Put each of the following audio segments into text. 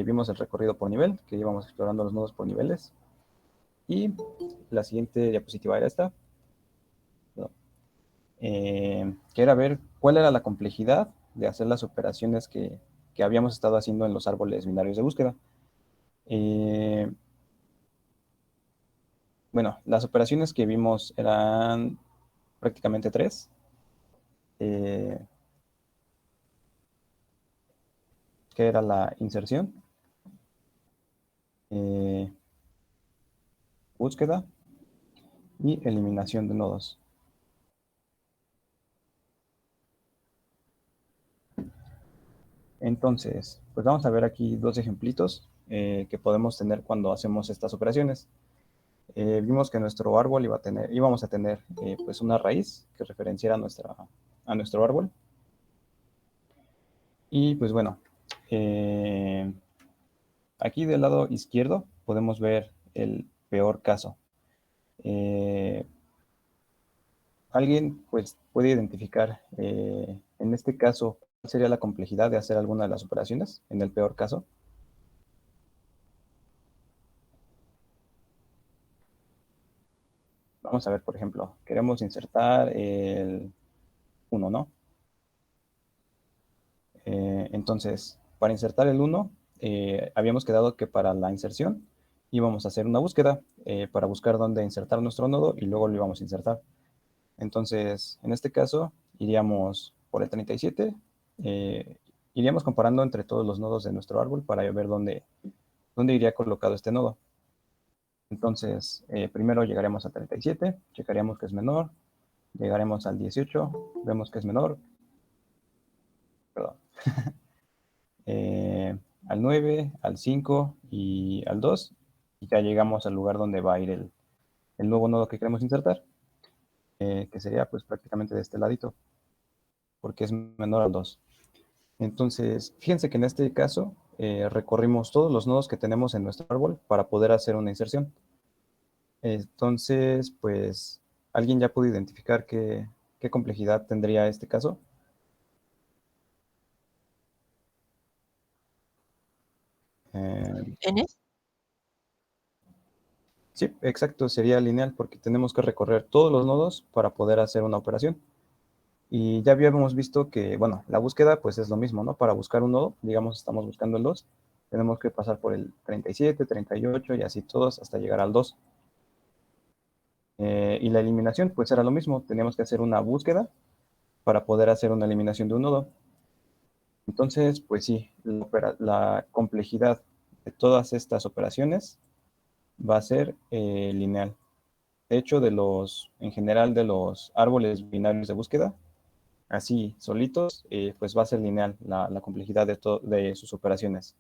vimos el recorrido por nivel, que íbamos explorando los nodos por niveles. Y la siguiente diapositiva era esta, ¿no? Que era ver cuál era la complejidad de hacer las operaciones que habíamos estado haciendo en los árboles binarios de búsqueda. Eh, bueno, las operaciones que vimos eran prácticamente tres. Eh, que era la inserción, eh, búsqueda y eliminación de nodos. Entonces, pues vamos a ver aquí dos ejemplitos que podemos tener cuando hacemos estas operaciones. Vimos que nuestro árbol íbamos a tener pues una raíz que referenciara a nuestro árbol. Y pues bueno, aquí del lado izquierdo podemos ver el peor caso. Alguien pues puede identificar en este caso cuál sería la complejidad de hacer alguna de las operaciones en el peor caso. Vamos a ver, por ejemplo, queremos insertar el 1, ¿no? Entonces, para insertar el 1, habíamos quedado que para la inserción íbamos a hacer una búsqueda para buscar dónde insertar nuestro nodo y luego lo íbamos a insertar. Entonces, en este caso, iríamos por el 37, iríamos comparando entre todos los nodos de nuestro árbol para ver dónde iría colocado este nodo. Entonces, primero llegaremos a 37, checaríamos que es menor, llegaremos al 18, vemos que es menor, perdón, al 9, al 5 y al 2, y ya llegamos al lugar donde va a ir el nuevo nodo que queremos insertar, que sería pues prácticamente de este ladito, porque es menor al 2. Entonces, fíjense que en este caso recorrimos todos los nodos que tenemos en nuestro árbol para poder hacer una inserción. Entonces, pues, ¿alguien ya pudo identificar qué complejidad tendría este caso? Eh, ¿N? sí, exacto, sería lineal porque tenemos que recorrer todos los nodos para poder hacer una operación. Y ya habíamos visto que, bueno, la búsqueda pues es lo mismo, ¿no? Para buscar un nodo, digamos, estamos buscando el 2, tenemos que pasar por el 37, 38 y así todos hasta llegar al 2. Y la eliminación pues era lo mismo, teníamos que hacer una búsqueda para poder hacer una eliminación de un nodo. Entonces, pues sí, la complejidad de todas estas operaciones va a ser lineal. De hecho, en general de los árboles binarios de búsqueda, así solitos, pues va a ser lineal la complejidad de sus operaciones.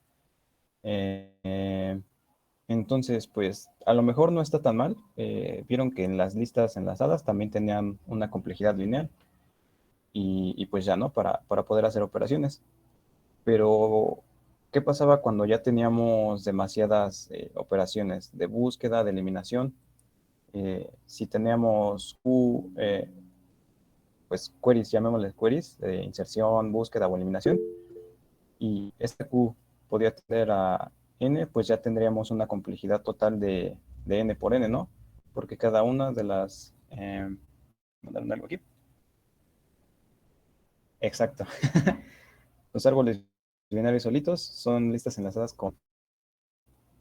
Eh, entonces, pues a lo mejor no está tan mal. Vieron que en las listas enlazadas también tenían una complejidad lineal y pues ya, ¿no? Para poder hacer operaciones. Pero, ¿qué pasaba cuando ya teníamos demasiadas operaciones de búsqueda, de eliminación? Si teníamos pues queries, llamémosle queries, de inserción, búsqueda o eliminación, y esta Q podía tener a n, pues ya tendríamos una complejidad total de n por n, ¿no? Porque cada una de las... mandaron algo aquí. Exacto. Los árboles binarios solitos son listas enlazadas con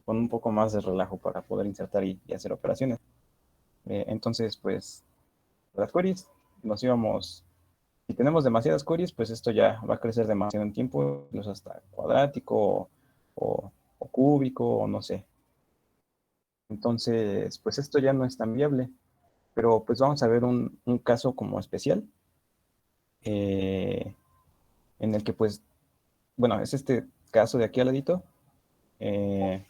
un poco más de relajo para poder insertar y hacer operaciones. Entonces, pues, las queries nos íbamos, si tenemos demasiadas queries, pues esto ya va a crecer demasiado en tiempo, incluso hasta cuadrático o cúbico o no sé. Entonces, pues esto ya no es tan viable, pero pues vamos a ver un caso como especial eh, en el que pues, bueno, es este caso de aquí al ladito. Eh,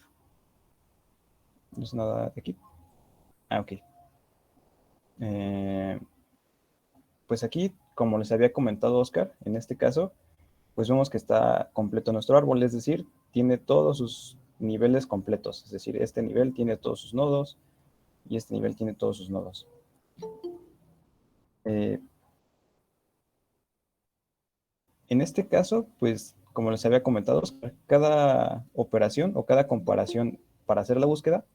no es nada de aquí. Ah, ok. Eh, pues aquí, como les había comentado Oscar, en este caso, pues vemos que está completo nuestro árbol, es decir, tiene todos sus niveles completos, es decir, este nivel tiene todos sus nodos y este nivel tiene todos sus nodos. En este caso, pues como les había comentado, cada operación o cada comparación para hacer la búsqueda,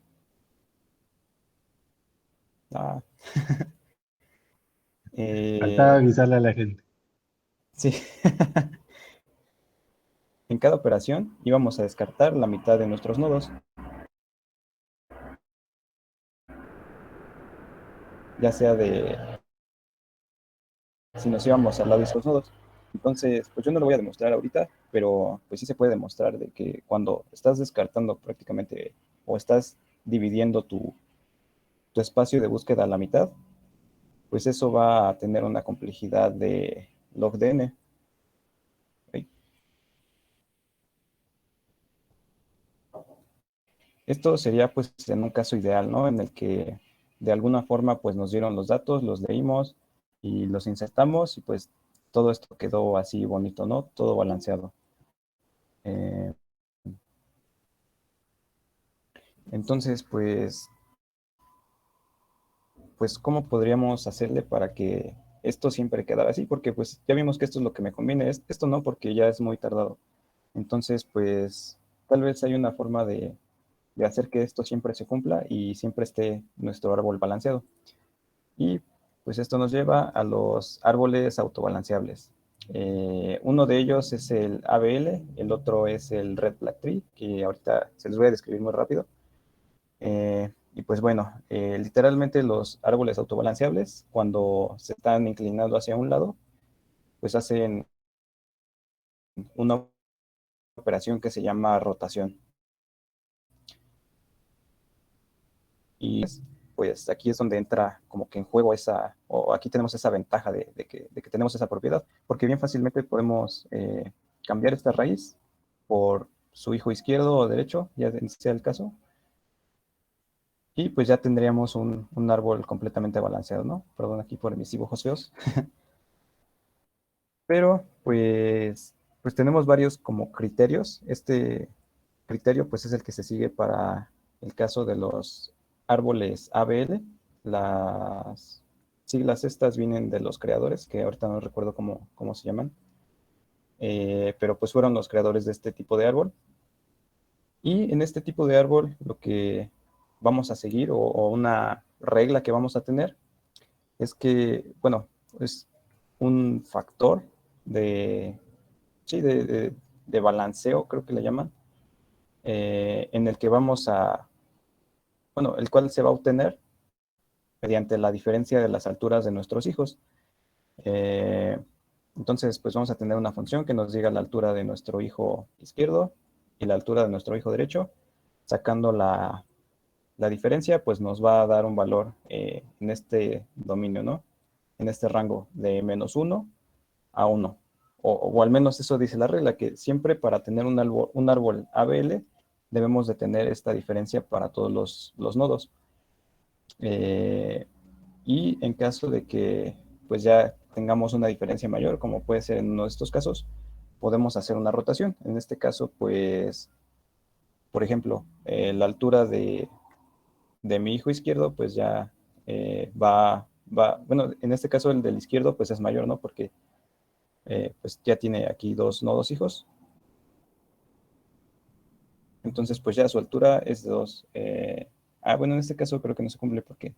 ah, Faltaba eh, avisarle a la gente. sí, en cada operación íbamos a descartar la mitad de nuestros nodos, ya sea de si nos íbamos al lado de estos nodos. Entonces, pues yo no lo voy a demostrar ahorita, pero pues sí se puede demostrar de que cuando estás descartando prácticamente o estás dividiendo tu espacio de búsqueda a la mitad, pues eso va a tener una complejidad de log de n. ¿Ok? Esto sería pues en un caso ideal, ¿no? En el que de alguna forma pues nos dieron los datos, los leímos y los insertamos y pues todo esto quedó así bonito, ¿no? Todo balanceado. Eh, entonces, pues, ¿cómo podríamos hacerle para que esto siempre quedara así? Porque pues ya vimos que esto es lo que me conviene, esto no, porque ya es muy tardado. Entonces, pues, tal vez hay una forma de hacer que esto siempre se cumpla y siempre esté nuestro árbol balanceado. Y pues esto nos lleva a los árboles autobalanceables. Uno de ellos es el ABL, el otro es el Red Black Tree, que ahorita se los voy a describir muy rápido. Y pues bueno, literalmente los árboles autobalanceables, cuando se están inclinando hacia un lado, pues hacen una operación que se llama rotación. Y pues aquí es donde entra como que en juego esa, o aquí tenemos esa ventaja de que tenemos esa propiedad, porque bien fácilmente podemos cambiar esta raíz por su hijo izquierdo o derecho, ya sea el caso, y pues ya tendríamos un árbol completamente balanceado, ¿no? Perdón aquí por mis dibujos feos. Pero pues tenemos varios como criterios. Este criterio pues es el que se sigue para el caso de los árboles ABL. Las siglas estas vienen de los creadores, que ahorita no recuerdo cómo se llaman. Pero pues fueron los creadores de este tipo de árbol. Y en este tipo de árbol lo que vamos a seguir o una regla que vamos a tener es que, bueno, es un factor de sí, de balanceo, creo que le llaman, en el que vamos a, bueno, el cual se va a obtener mediante la diferencia de las alturas de nuestros hijos. Eh, entonces, pues vamos a tener una función que nos diga la altura de nuestro hijo izquierdo y la altura de nuestro hijo derecho. Sacando la diferencia, pues nos va a dar un valor en este dominio, ¿no? En este rango de -1 a 1. O al menos eso dice la regla, que siempre para tener un árbol ABL debemos de tener esta diferencia para todos los nodos. Eh, y en caso de que pues ya tengamos una diferencia mayor, como puede ser en uno de estos casos, podemos hacer una rotación. En este caso, pues, por ejemplo, la altura de mi hijo izquierdo, pues ya bueno, en este caso el del izquierdo, pues es mayor, ¿no? Porque pues ya tiene aquí dos nodos hijos. Entonces, pues ya su altura es de 2. Bueno, en este caso creo que no se cumple porque...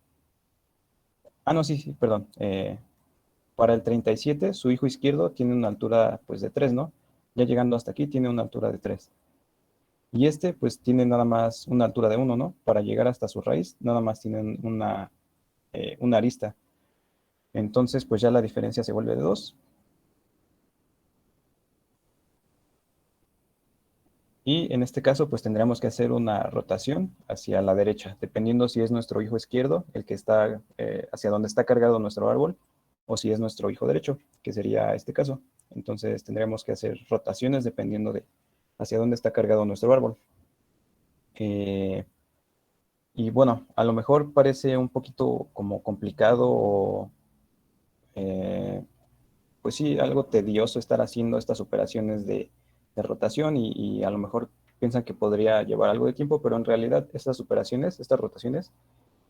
no, sí, sí, perdón. Para el 37 su hijo izquierdo tiene una altura pues de 3, ¿no? Ya llegando hasta aquí tiene una altura de 3. Y este pues tiene nada más una altura de 1, ¿no? Para llegar hasta su raíz, nada más tienen una arista. Entonces, pues ya la diferencia se vuelve de 2. Y en este caso, pues tendríamos que hacer una rotación hacia la derecha, dependiendo si es nuestro hijo izquierdo, el que está hacia donde está cargado nuestro árbol, o si es nuestro hijo derecho, que sería este caso. Entonces tendríamos que hacer rotaciones dependiendo de hacia dónde está cargado nuestro árbol. Eh, y bueno, a lo mejor parece un poquito como complicado o pues sí, algo tedioso estar haciendo estas operaciones de rotación y a lo mejor piensan que podría llevar algo de tiempo, pero en realidad estas operaciones, estas rotaciones,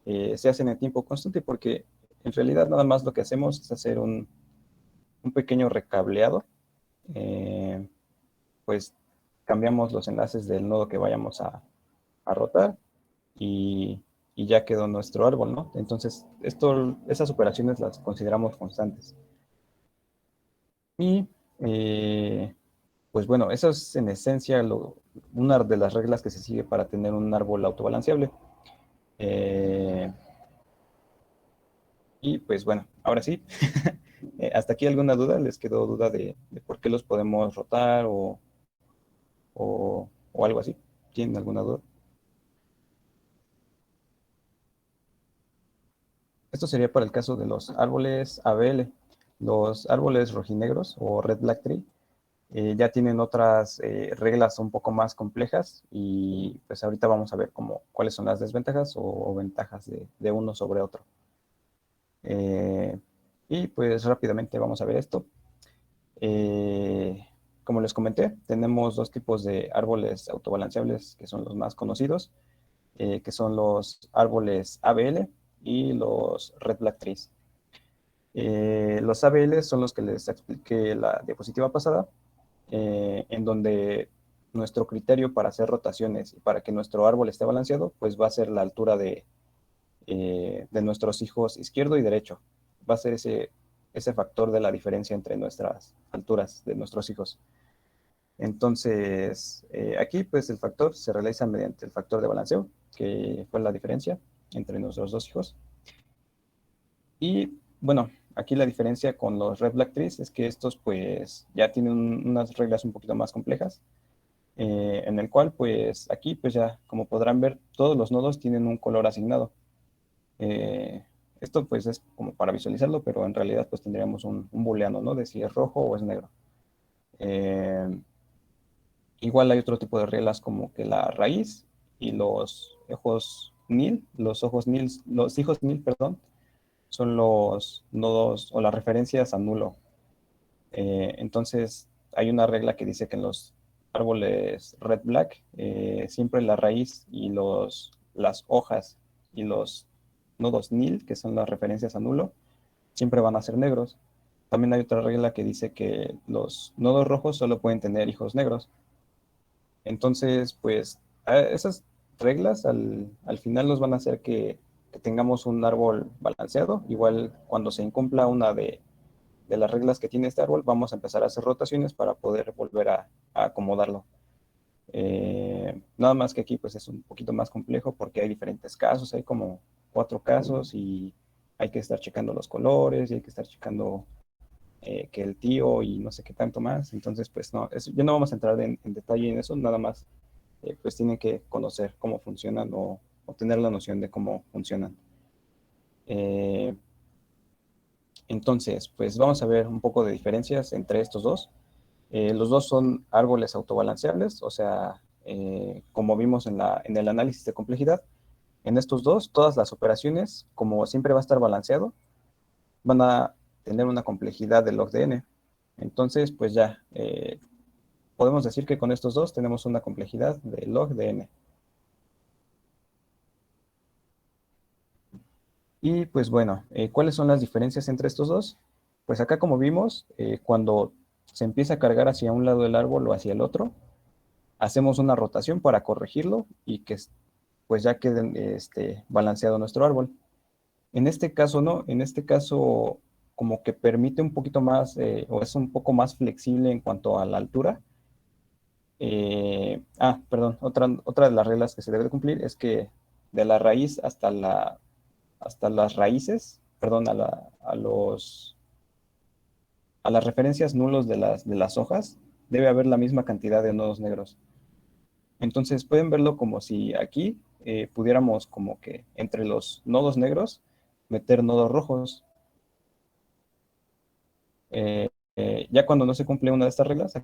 se hacen en tiempo constante porque en realidad nada más lo que hacemos es hacer un pequeño recableado. eh, pues cambiamos los enlaces del nodo que vayamos a rotar y, y ya quedó nuestro árbol, ¿no? Entonces, esas operaciones las consideramos constantes. Y, pues bueno, eso es en esencia una de las reglas que se sigue para tener un árbol autobalanceable. Eh, y pues bueno, ahora sí, ¿hasta aquí alguna duda? ¿Les quedó duda de por qué los podemos rotar o algo así? ¿Tienen alguna duda? Esto sería para el caso de los árboles ABL. Los árboles rojinegros o Red Black Tree ya tienen otras reglas un poco más complejas y pues ahorita vamos a ver cuáles son las desventajas o ventajas de uno sobre otro. Eh, y pues rápidamente vamos a ver esto. Eh, Como les comenté, tenemos dos tipos de árboles autobalanceables que son los más conocidos, que son los árboles ABL y los Red Black Trees. Los ABL son los que les expliqué en la diapositiva pasada, en donde nuestro criterio para hacer rotaciones y para que nuestro árbol esté balanceado, pues va a ser la altura de nuestros hijos izquierdo y derecho. Va a ser ese factor de la diferencia entre nuestras alturas de nuestros hijos. Entonces, aquí pues el factor se realiza mediante el factor de balanceo, que fue la diferencia entre nuestros dos hijos. Y bueno, aquí la diferencia con los Red Black Trees es que estos pues ya tienen unas reglas un poquito más complejas, en el cual pues aquí pues ya como podrán ver todos los nodos tienen un color asignado. Eh, Esto pues es como para visualizarlo, pero en realidad pues tendríamos un booleano, ¿no? De si es rojo o es negro. Eh, Igual hay otro tipo de reglas como que la raíz y los hijos nil, perdón, son los nodos o las referencias a nulo. Entonces, hay una regla que dice que en los árboles red black, siempre la raíz y las hojas y los nodos nil, que son las referencias a nulo, siempre van a ser negros. También hay otra regla que dice que los nodos rojos solo pueden tener hijos negros. Entonces, pues esas reglas al final nos van a hacer que tengamos un árbol balanceado. Igual cuando se incumpla una de las reglas que tiene este árbol, vamos a empezar a hacer rotaciones para poder volver a acomodarlo. Nada más que aquí pues es un poquito más complejo porque hay diferentes casos, hay como 4 casos y hay que estar checando los colores y hay que estar checando que el tío y no sé qué tanto más. Entonces pues no, ya no vamos a entrar en detalle en eso, nada más pues tienen que conocer cómo funcionan o tener la noción de cómo funcionan. Eh, entonces, pues vamos a ver un poco de diferencias entre estos dos. Los dos son árboles autobalanceables, o sea, como vimos en el análisis de complejidad, en estos dos, todas las operaciones, como siempre va a estar balanceado, van a tener una complejidad de log de n. Entonces, pues ya, podemos decir que con estos dos tenemos una complejidad de log de n. Y pues bueno, ¿cuáles son las diferencias entre estos dos? Pues acá como vimos, cuando se empieza a cargar hacia un lado del árbol o hacia el otro, hacemos una rotación para corregirlo y que pues ya quede balanceado nuestro árbol. En este caso no, en este caso como que permite un poquito más o es un poco más flexible en cuanto a la altura. Perdón, otra de las reglas que se debe de cumplir es que de la raíz hasta las raíces, perdón, a las referencias nulos de las hojas, debe haber la misma cantidad de nodos negros. Entonces pueden verlo como si aquí pudiéramos como que entre los nodos negros meter nodos rojos. Eh, ya cuando no se cumple una de estas reglas,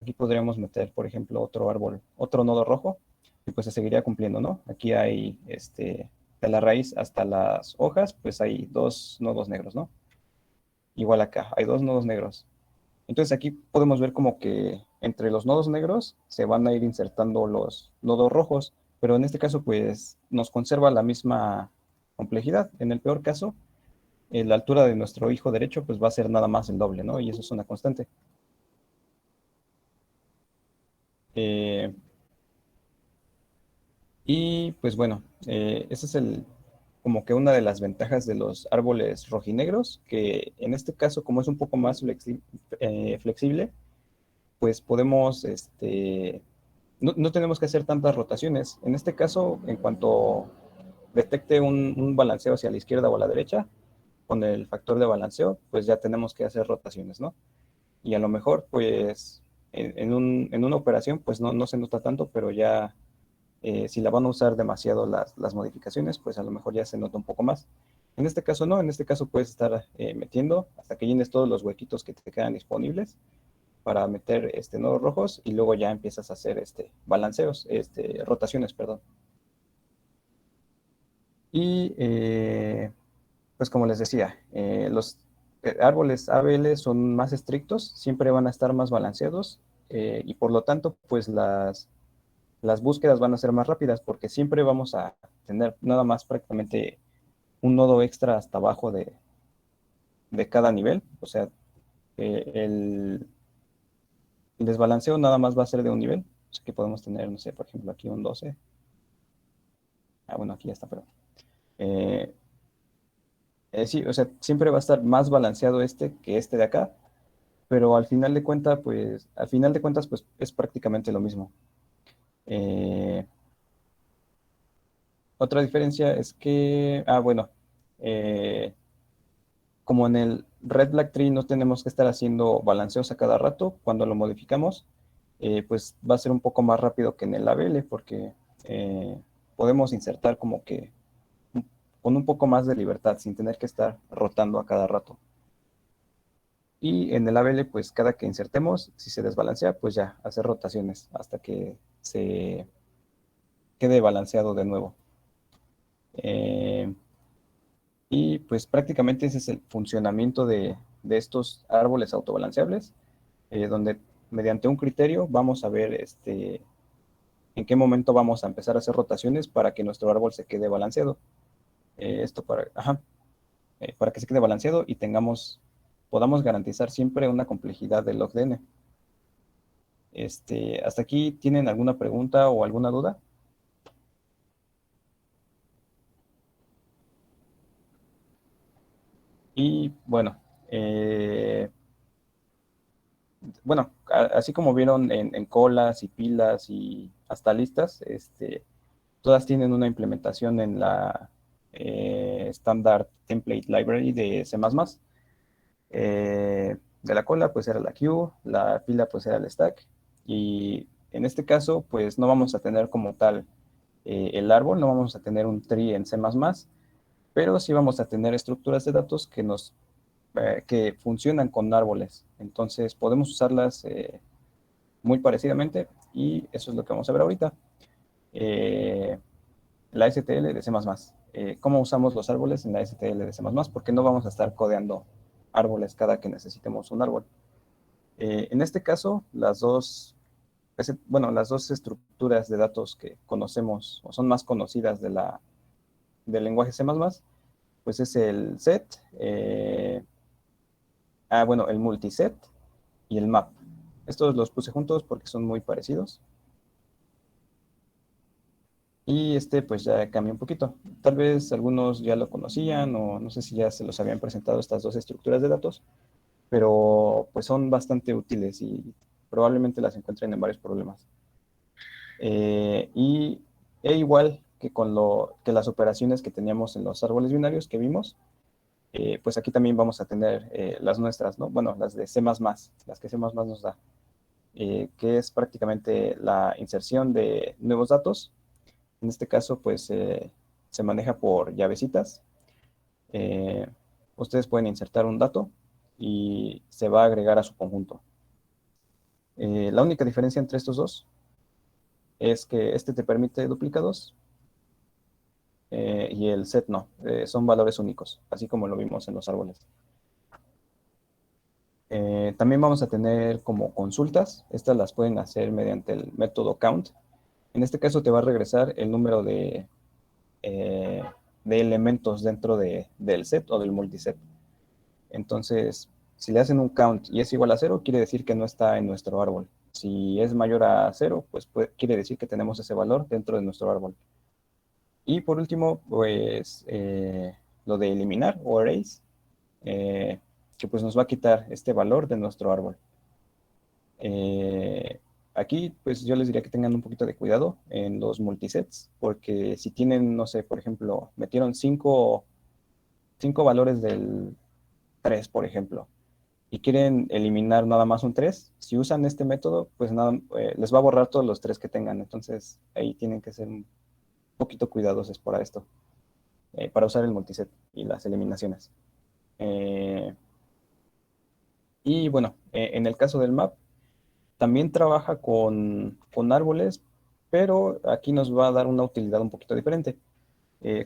aquí podríamos meter, por ejemplo, otro árbol, otro nodo rojo, y pues se seguiría cumpliendo, ¿no? Aquí hay, de la raíz hasta las hojas, pues hay 2 nodos negros, ¿no? Igual acá, hay 2 nodos negros. Entonces aquí podemos ver como que entre los nodos negros se van a ir insertando los nodos rojos, pero en este caso pues nos conserva la misma complejidad. En el peor caso, la altura de nuestro hijo derecho pues va a ser nada más el doble, ¿no? Y eso es una constante. Eh, y pues bueno, ese es como que una de las ventajas de los árboles rojinegros, que en este caso, como es un poco más flexible, pues podemos, no tenemos que hacer tantas rotaciones. En este caso, en cuanto detecte un balanceo hacia la izquierda o a la derecha, con el factor de balanceo, pues ya tenemos que hacer rotaciones, ¿no? Y a lo mejor, pues, en una operación, pues no se nota tanto, pero ya si la van a usar demasiado las modificaciones, pues a lo mejor ya se nota un poco más. En este caso no, en este caso puedes estar metiendo hasta que llenes todos los huequitos que te quedan disponibles para meter nodos rojos y luego ya empiezas a hacer balanceos, rotaciones, perdón. Y pues como les decía, los árboles ABL son más estrictos, siempre van a estar más balanceados y por lo tanto, pues las búsquedas van a ser más rápidas porque siempre vamos a tener nada más prácticamente un nodo extra hasta abajo de cada nivel. O sea, el desbalanceo nada más va a ser de un nivel. O sea, que podemos tener, no sé, por ejemplo, aquí un 12. Ah, bueno, aquí ya está, pero... eh, sí, o sea, siempre va a estar más balanceado que este de acá, pero al final de cuentas, pues es prácticamente lo mismo. Eh, Otra diferencia es que, bueno, eh, como en el Red Black Tree no tenemos que estar haciendo balanceos a cada rato, cuando lo modificamos, pues va a ser un poco más rápido que en el ABL, porque podemos insertar como que con un poco más de libertad, sin tener que estar rotando a cada rato. Y en el ABL, pues cada que insertemos, si se desbalancea, pues ya, hacer rotaciones hasta que se quede balanceado de nuevo. Y pues prácticamente ese es el funcionamiento de estos árboles autobalanceables, donde mediante un criterio vamos a ver en qué momento vamos a empezar a hacer rotaciones para que nuestro árbol se quede balanceado. Para que se quede balanceado y podamos garantizar siempre una complejidad del log de n. ¿Hasta aquí tienen alguna pregunta o alguna duda? Y bueno, así como vieron en colas y pilas y hasta listas, todas tienen una implementación en la Standard Template Library de C++. De la cola, pues era la queue, la pila, pues era el stack. Y en este caso, pues no vamos a tener como tal el árbol, no vamos a tener un tree en C++, pero sí vamos a tener estructuras de datos que funcionan con árboles. Entonces podemos usarlas muy parecidamente y eso es lo que vamos a ver ahorita. Eh, la STL de C++. ¿Cómo usamos los árboles en la STL de C++? Porque no vamos a estar codeando árboles cada que necesitemos un árbol. En este caso, las dos estructuras de datos que conocemos o son más conocidas del lenguaje C++, pues es el set, el multiset y el map. Estos los puse juntos porque son muy parecidos. Y pues ya cambia un poquito. Tal vez algunos ya lo conocían o no sé si ya se los habían presentado estas dos estructuras de datos, pero pues son bastante útiles y probablemente las encuentren en varios problemas. Y igual que que las operaciones que teníamos en los árboles binarios que vimos, pues aquí también vamos a tener las nuestras, ¿no? Bueno, las de C++, las que C++ nos da, que es prácticamente la inserción de nuevos datos. En este caso, pues se maneja por llavecitas. Eh, Ustedes pueden insertar un dato y se va a agregar a su conjunto. La única diferencia entre estos dos es que este te permite duplicados y el set no. Son valores únicos, así como lo vimos en los árboles. También vamos a tener como consultas. Estas las pueden hacer mediante el método count. En este caso te va a regresar el número eh, de elementos dentro del set o del multiset. Entonces, si le hacen un count y es igual a 0, quiere decir que no está en nuestro árbol. Si es mayor a 0, pues quiere decir que tenemos ese valor dentro de nuestro árbol. Y por último, pues lo de eliminar o erase, que pues nos va a quitar este valor de nuestro árbol. Aquí, pues yo les diría que tengan un poquito de cuidado en los multisets, porque si tienen, no sé, por ejemplo, metieron cinco valores del 3, por ejemplo, y quieren eliminar nada más un 3, si usan este método, pues nada, les va a borrar todos los 3 que tengan. Entonces, ahí tienen que ser un poquito cuidadosos para esto, para usar el multiset y las eliminaciones. Eh, y bueno, en el caso del map, también trabaja con árboles, pero aquí nos va a dar una utilidad un poquito diferente.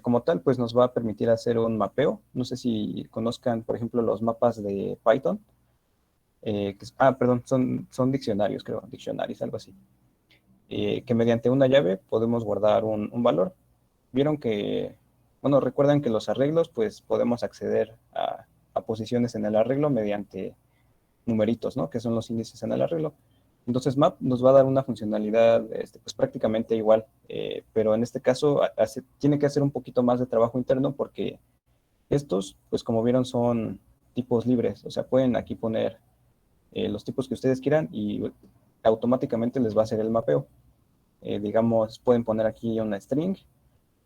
Como tal, pues nos va a permitir hacer un mapeo. No sé si conozcan, por ejemplo, los mapas de Python. Perdón, son diccionarios, creo, diccionarios, algo así. Que mediante una llave podemos guardar un valor. Vieron que, bueno, recuerdan que los arreglos, pues podemos acceder a posiciones en el arreglo mediante numeritos, ¿no? Que son los índices en el arreglo. Entonces map nos va a dar una funcionalidad pues prácticamente igual, pero en este caso tiene que hacer un poquito más de trabajo interno porque estos, pues como vieron, son tipos libres, o sea, pueden aquí poner los tipos que ustedes quieran y automáticamente les va a hacer el mapeo. Digamos, pueden poner aquí una string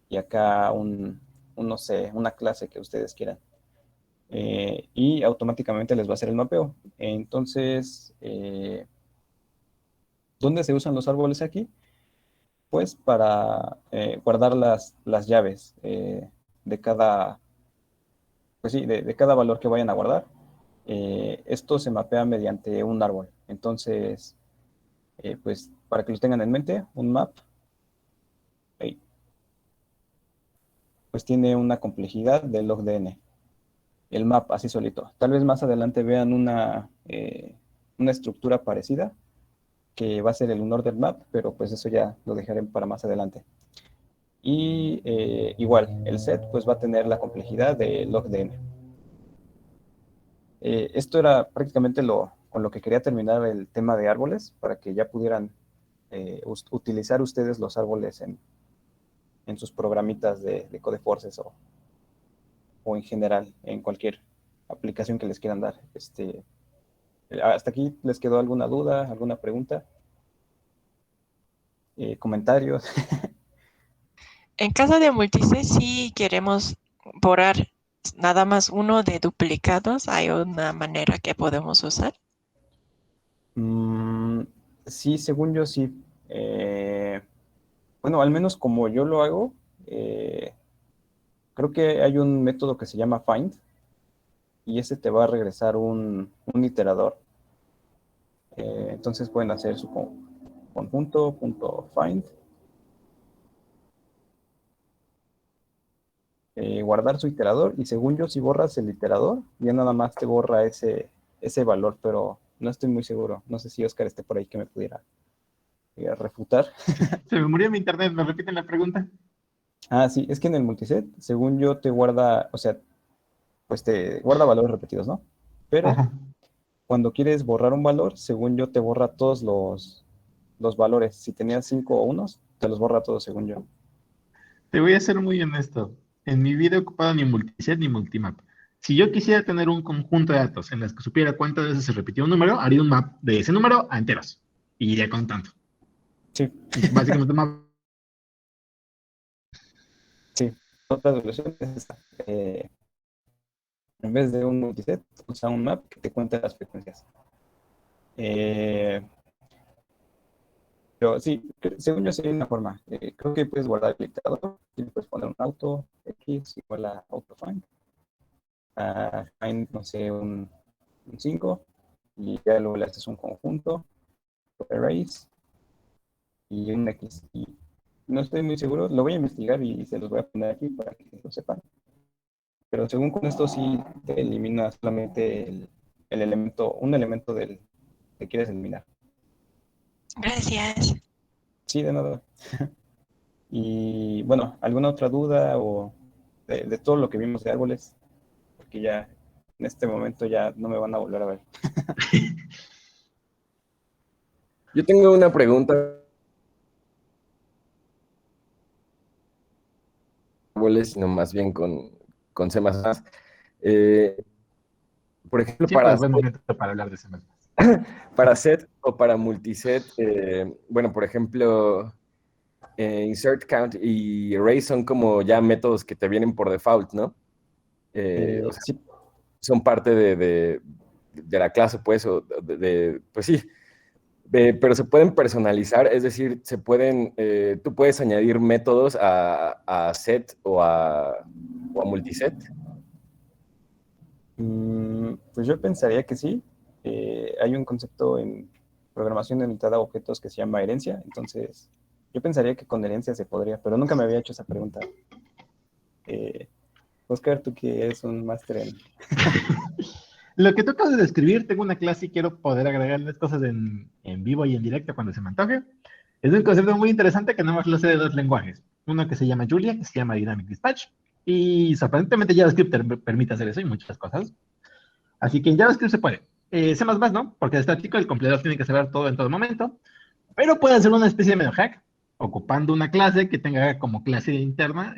y acá no sé, una clase que ustedes quieran. Y automáticamente les va a hacer el mapeo. Entonces, ¿dónde se usan los árboles aquí? Pues para guardar las llaves de cada, pues sí, de cada valor que vayan a guardar. Esto se mapea mediante un árbol. Entonces, pues para que lo tengan en mente, un map, eh, pues tiene una complejidad de log de n. El map así solito. Tal vez más adelante vean una estructura parecida que va a ser el honor del map, pero pues eso ya lo dejaré para más adelante. Y igual, el set pues va a tener la complejidad de log de n. Esto era prácticamente con lo que quería terminar el tema de árboles, para que ya pudieran utilizar ustedes los árboles en sus programitas de Codeforces o en general en cualquier aplicación que les quieran dar. ¿Hasta aquí les quedó alguna duda, alguna pregunta? ¿Comentarios? En caso de multisys, si queremos borrar nada más uno de duplicados, ¿hay una manera que podemos usar? Mm, sí, según yo sí. Bueno, al menos como yo lo hago, creo que hay un método que se llama find y ese te va a regresar un iterador. Entonces pueden hacer su conjunto.find, guardar su iterador y según yo si borras el iterador, ya nada más te borra ese valor, pero no estoy muy seguro. No sé si Oscar esté por ahí que me pudiera refutar. Se me murió mi internet, ¿me repiten la pregunta? Sí, es que en el multiset, según yo, te guarda, o sea, pues te guarda valores repetidos, ¿no? Pero Ajá. cuando quieres borrar un valor, según yo, te borra todos los valores. Si tenías 5 o unos, te los borra todos, según yo. Te voy a ser muy honesto. En mi vida he ocupado ni multiset ni multimap. Si yo quisiera tener un conjunto de datos en las que supiera cuántas veces se repitió un número, haría un map de ese número a enteros y iría contando. Sí, Básicamente, un map. sí. Otra solución es esta. En vez de un multiset, usa un map que te cuente las frecuencias. Eh, pero sí, según yo sería una forma. Creo que puedes guardar el dictador y puedes poner un auto x igual a autofind. Find, no sé, un 5 y ya luego le haces un conjunto, erase y un x. Y no estoy muy seguro, lo voy a investigar y se los voy a poner aquí para que lo sepan. Pero según con esto sí te elimina solamente el elemento, un elemento del que quieres eliminar. Gracias. Sí, de nada. Y bueno, ¿alguna otra duda o de todo lo que vimos de árboles? Porque ya en este momento ya no me van a volver a ver. Yo tengo una pregunta, sino más bien con C++. Eh, por ejemplo, Siempre es buen momento para hablar de ese más. para set o para multiset, bueno, por ejemplo, insert count y array son como ya métodos que te vienen por default, ¿no? O sea, Sí, son parte de la clase, pues, pues sí, pero se pueden personalizar, es decir, tú puedes añadir métodos a set o a multiset. pues yo pensaría que sí. Hay un concepto en programación orientada a objetos que se llama herencia, entonces yo pensaría que con herencia se podría, pero nunca me había hecho esa pregunta. Oscar, tú que eres un máster en... Lo que tú acabas de describir, tengo una clase y quiero poder agregarles cosas en vivo y en directo cuando se me antoje. Es un concepto muy interesante que nada más lo sé de dos lenguajes. Uno que se llama Julia, que se llama Dynamic Dispatch, y sorprendentemente JavaScript permite hacer eso y muchas cosas. Así que en JavaScript se puede. C++ no, porque es estático, el compilador tiene que saber todo en todo momento, pero puede hacer una especie de medio hack, ocupando una clase que tenga como clase interna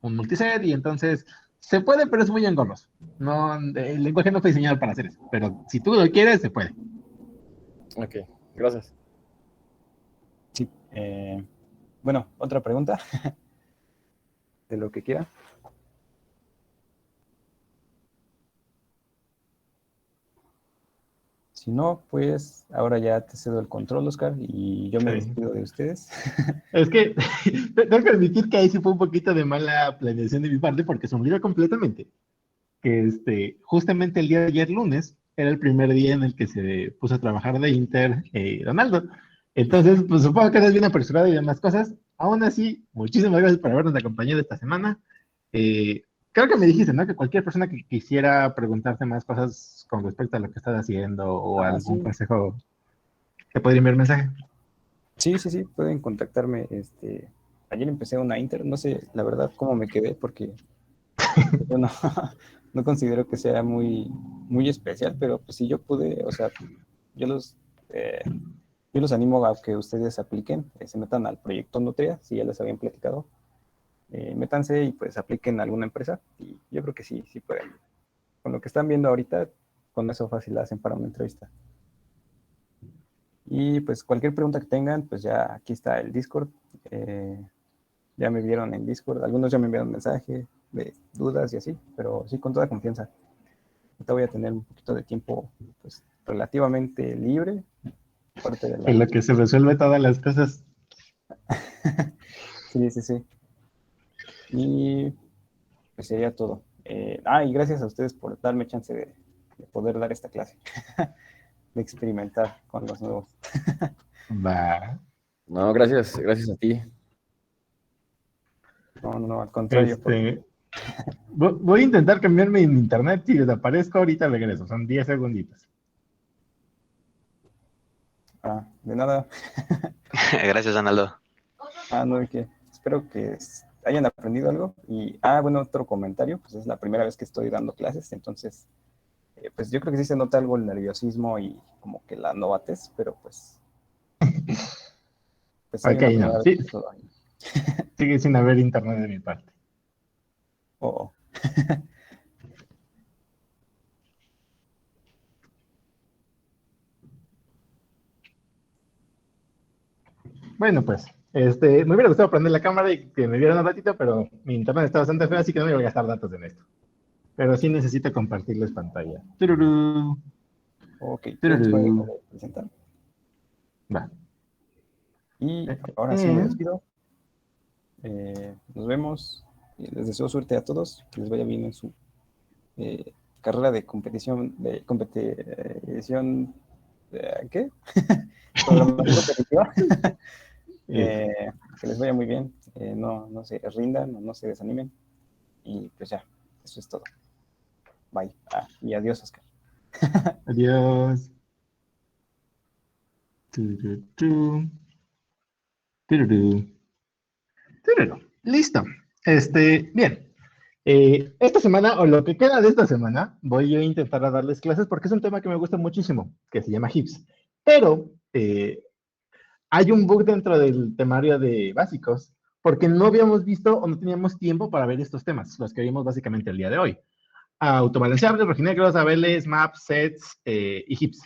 un multiset, y entonces se puede, pero es muy engorroso. No, el lenguaje no fue diseñado para hacer eso, pero si tú lo quieres, se puede. Ok, gracias. Sí. Bueno, otra pregunta de lo que quiera. Si no, pues ahora ya te cedo el control, Oscar, y yo me Sí. despido de ustedes. Es que tengo que admitir que ahí sí fue un poquito de mala planeación de mi parte, porque se me olvidó completamente que justamente el día de ayer, lunes, era el primer día en el que se puso a trabajar de Inter Donaldo. Entonces, pues supongo que eres bien apresurado y demás cosas. Aún así, muchísimas gracias por habernos acompañado esta semana. Creo que me dijiste, ¿no? Que cualquier persona que quisiera preguntarte más cosas con respecto a lo que estás haciendo o Ah, algún sí. consejo, te podría enviar mensaje. Sí, sí, sí, pueden contactarme. Ayer empecé una Inter, no sé la verdad cómo me quedé, porque yo no, no considero que sea muy, muy especial, pero pues si yo pude, o sea, yo los, eh, yo los animo a que ustedes apliquen, se metan al proyecto Nutria, si ya les habían platicado, métanse y pues apliquen a alguna empresa, y yo creo que sí, sí pueden. Con lo que están viendo ahorita, con eso fácil la hacen para una entrevista. Y pues cualquier pregunta que tengan, pues ya aquí está el Discord. Ya me vieron en Discord. Algunos ya me enviaron mensaje de dudas y así, pero sí, con toda confianza. Ahorita voy a tener un poquito de tiempo, pues, relativamente libre, parte de En la... lo que se resuelve todas las cosas. Sí, sí, sí. Y pues sería todo. Y gracias a ustedes por darme chance de poder dar esta clase, de experimentar con los nuevos. Va. No, gracias a ti. No, no, no, al contrario. Voy a intentar cambiarme en internet. Si desaparezco ahorita regreso. Son 10 segunditos. De nada. Gracias, Donaldo. No, de que espero que hayan aprendido algo. Y, bueno, otro comentario, pues es la primera vez que estoy dando clases, entonces, pues yo creo que sí se nota algo el nerviosismo y como que la novatez, pero pues hay Ok, una no. primera vez Sí, que todavía. sigue sin haber internet de mi parte. Oh, oh. Bueno, pues, me hubiera gustado prender la cámara y que me vieran un ratito, pero mi internet está bastante feo, así que no me voy a gastar datos en esto. Pero sí necesito compartirles pantalla. Tururú, Ok, entonces voy a dejar tururú. de presentar. Va. Y ahora sí me despido. Nos vemos. Les deseo suerte a todos, que les vaya bien en su carrera de competición, ¿qué? Programación competitiva. Es- Que les vaya muy bien. No se rindan, no se desanimen. Y pues ya, eso es todo. Bye. Y adiós, Oscar. Adiós. Tururú, tururú, tururú. Listo. Bien. Esta semana, o lo que queda de esta semana, voy a intentar a darles clases porque es un tema que me gusta muchísimo, que se llama HIPS. Pero hay un bug dentro del temario de básicos, porque no habíamos visto o no teníamos tiempo para ver estos temas, los que vimos básicamente el día de hoy. Autobalanceables, rojinegros, abeles, maps, sets y hips.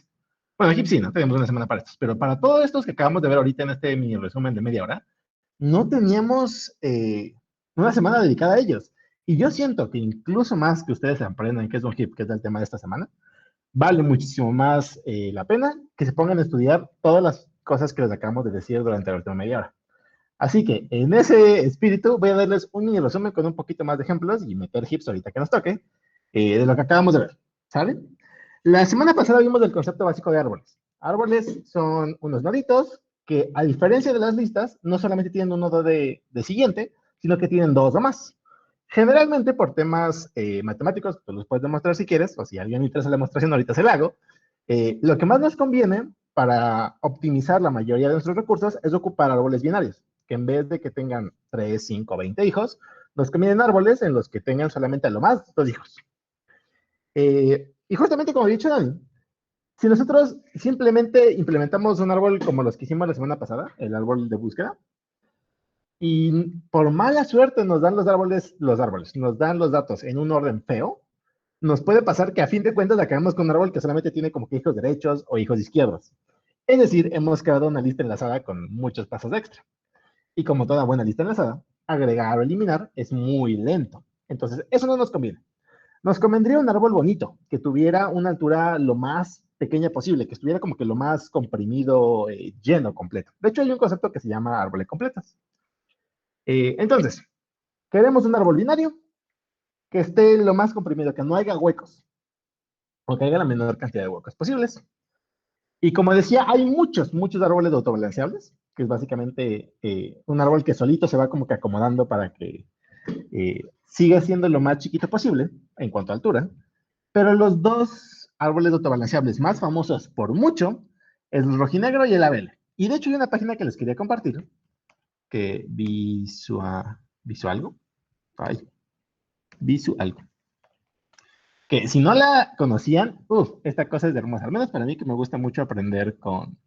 Bueno, hips sí, no tenemos una semana para estos, pero para todos estos que acabamos de ver ahorita en este mini resumen de media hora, no teníamos una semana dedicada a ellos. Y yo siento que incluso más que ustedes aprendan qué es un hip, que es el tema de esta semana, vale muchísimo más la pena que se pongan a estudiar todas las cosas que les acabamos de decir durante la última media hora. Así que en ese espíritu voy a darles un mini resumen con un poquito más de ejemplos y meter hips ahorita que nos toque de lo que acabamos de ver. ¿Sale? La semana pasada vimos el concepto básico de árboles. Árboles son unos noditos que, a diferencia de las listas, no solamente tienen un nodo de siguiente, sino que tienen dos o más. Generalmente por temas matemáticos, tú los puedes demostrar si quieres, o si a alguien le interesa la demostración, ahorita se la hago. Lo que más nos conviene para optimizar la mayoría de nuestros recursos es ocupar árboles binarios, que en vez de que tengan 3, 5, 20 hijos, nos convienen árboles en los que tengan solamente a lo más 2 hijos. Y justamente como he dicho, Dani, si nosotros simplemente implementamos un árbol como los que hicimos la semana pasada, el árbol de búsqueda, y por mala suerte nos dan los árboles, nos dan los datos en un orden feo, nos puede pasar que a fin de cuentas acabemos con un árbol que solamente tiene como que hijos derechos o hijos izquierdos. Es decir, hemos creado una lista enlazada con muchos pasos extra. Y como toda buena lista enlazada, agregar o eliminar es muy lento. Entonces, eso no nos conviene. Nos convendría un árbol bonito, que tuviera una altura lo más pequeña posible, que estuviera como que lo más comprimido, lleno, completo. De hecho, hay un concepto que se llama árboles completos. Entonces, queremos un árbol binario que esté lo más comprimido, que no haya huecos, o que haya la menor cantidad de huecos posibles. Y como decía, hay muchos árboles autobalanceables, que es básicamente un árbol que solito se va como que acomodando para que siga siendo lo más chiquito posible en cuanto a altura. Pero los dos árboles autobalanceables más famosos por mucho es el rojinegro y el abel. Y de hecho hay una página que les quería compartir, que Visualgo, que si no la conocían, esta cosa es hermosa. Al menos para mí que me gusta mucho aprender con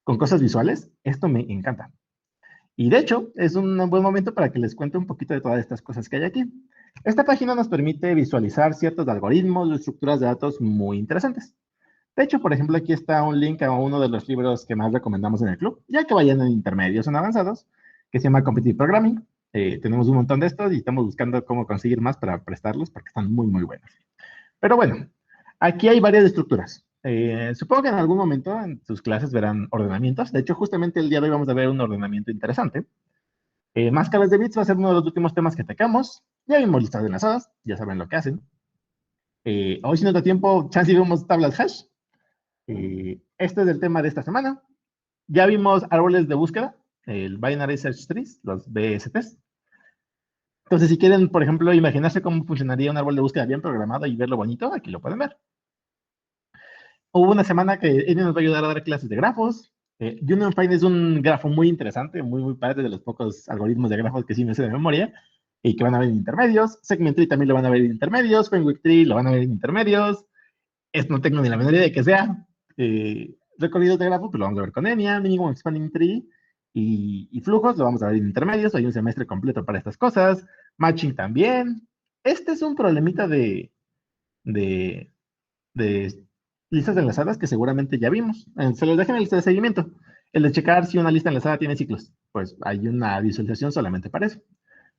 cosas visuales, esto me encanta. Y de hecho, es un buen momento para que les cuente un poquito de todas estas cosas que hay aquí. Esta página nos permite visualizar ciertos algoritmos o estructuras de datos muy interesantes. De hecho, por ejemplo, aquí está un link a uno de los libros que más recomendamos en el club, ya que vayan en intermedios o en avanzados, que se llama Competitive Programming. Tenemos un montón de estos y estamos buscando cómo conseguir más para prestarlos porque están muy, muy buenos. Pero bueno, aquí hay varias estructuras. Supongo que en algún momento en sus clases verán ordenamientos. De hecho, justamente el día de hoy vamos a ver un ordenamiento interesante. Máscaras de bits va a ser uno de los últimos temas que atacamos. Ya vimos listas enlazadas, ya saben lo que hacen. Hoy, si nos da tiempo, chance y vemos tablas hash. Este es el tema de esta semana. Ya vimos árboles de búsqueda, el Binary Search Trees, los BSTs. Entonces, si quieren, por ejemplo, imaginarse cómo funcionaría un árbol de búsqueda bien programado y verlo bonito, aquí lo pueden ver. Hubo una semana que Enya nos va a ayudar a dar clases de grafos. UnionFind es un grafo muy interesante, muy, muy padre, de los pocos algoritmos de grafos que sí me sé de memoria y que van a ver en intermedios. Segment Tree también lo van a ver en intermedios. Framework Tree lo van a ver en intermedios. Esto no tengo ni la menor idea de que sea. Recorridos de grafos, pues lo vamos a ver con Enya. Minimum Expanding Tree y flujos lo vamos a ver en intermedios. Hay un semestre completo para estas cosas. Matching también. Este es un problemita de listas enlazadas que seguramente ya vimos. Se los dejo en la lista de seguimiento. El de checar si una lista enlazada tiene ciclos. Pues hay una visualización solamente para eso.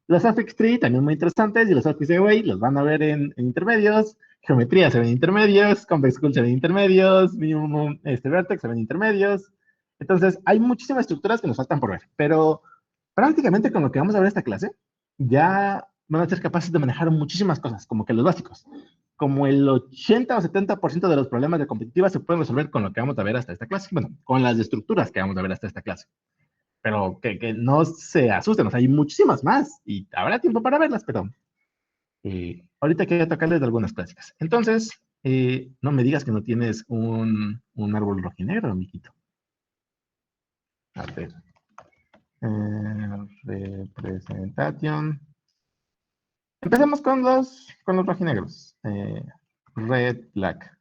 Los affix tree también muy interesantes y los affix array los van a ver en intermedios. Geometría se ven en intermedios. Convex Cool se ven en intermedios. Minimum vertex se ven en intermedios. Entonces, hay muchísimas estructuras que nos faltan por ver. Pero prácticamente con lo que vamos a ver esta clase, ya van a ser capaces de manejar muchísimas cosas, como que los básicos. Como el 80 o 70% de los problemas de competitiva se pueden resolver con lo que vamos a ver hasta esta clase. Bueno, con las estructuras que vamos a ver hasta esta clase. Pero que no se asusten, o sea, hay muchísimas más y habrá tiempo para verlas, pero ahorita quiero tocarles de algunas clásicas. Entonces, no me digas que no tienes un árbol rojinegro, amiguito. A ver. Representation. Empecemos con los rojinegros. Red, black.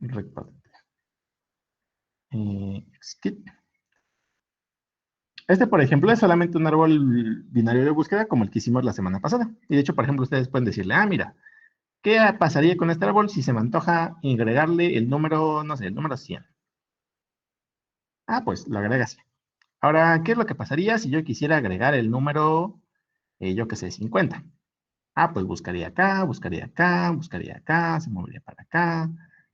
Red, skip. Este, por ejemplo, es solamente un árbol binario de búsqueda como el que hicimos la semana pasada. Y de hecho, por ejemplo, ustedes pueden decirle, mira, ¿qué pasaría con este árbol si se me antoja agregarle el número, no sé, el número 100? Pues lo agregas. Ahora, ¿qué es lo que pasaría si yo quisiera agregar el número, yo qué sé, 50? Pues buscaría acá, buscaría acá, buscaría acá, se movería para acá,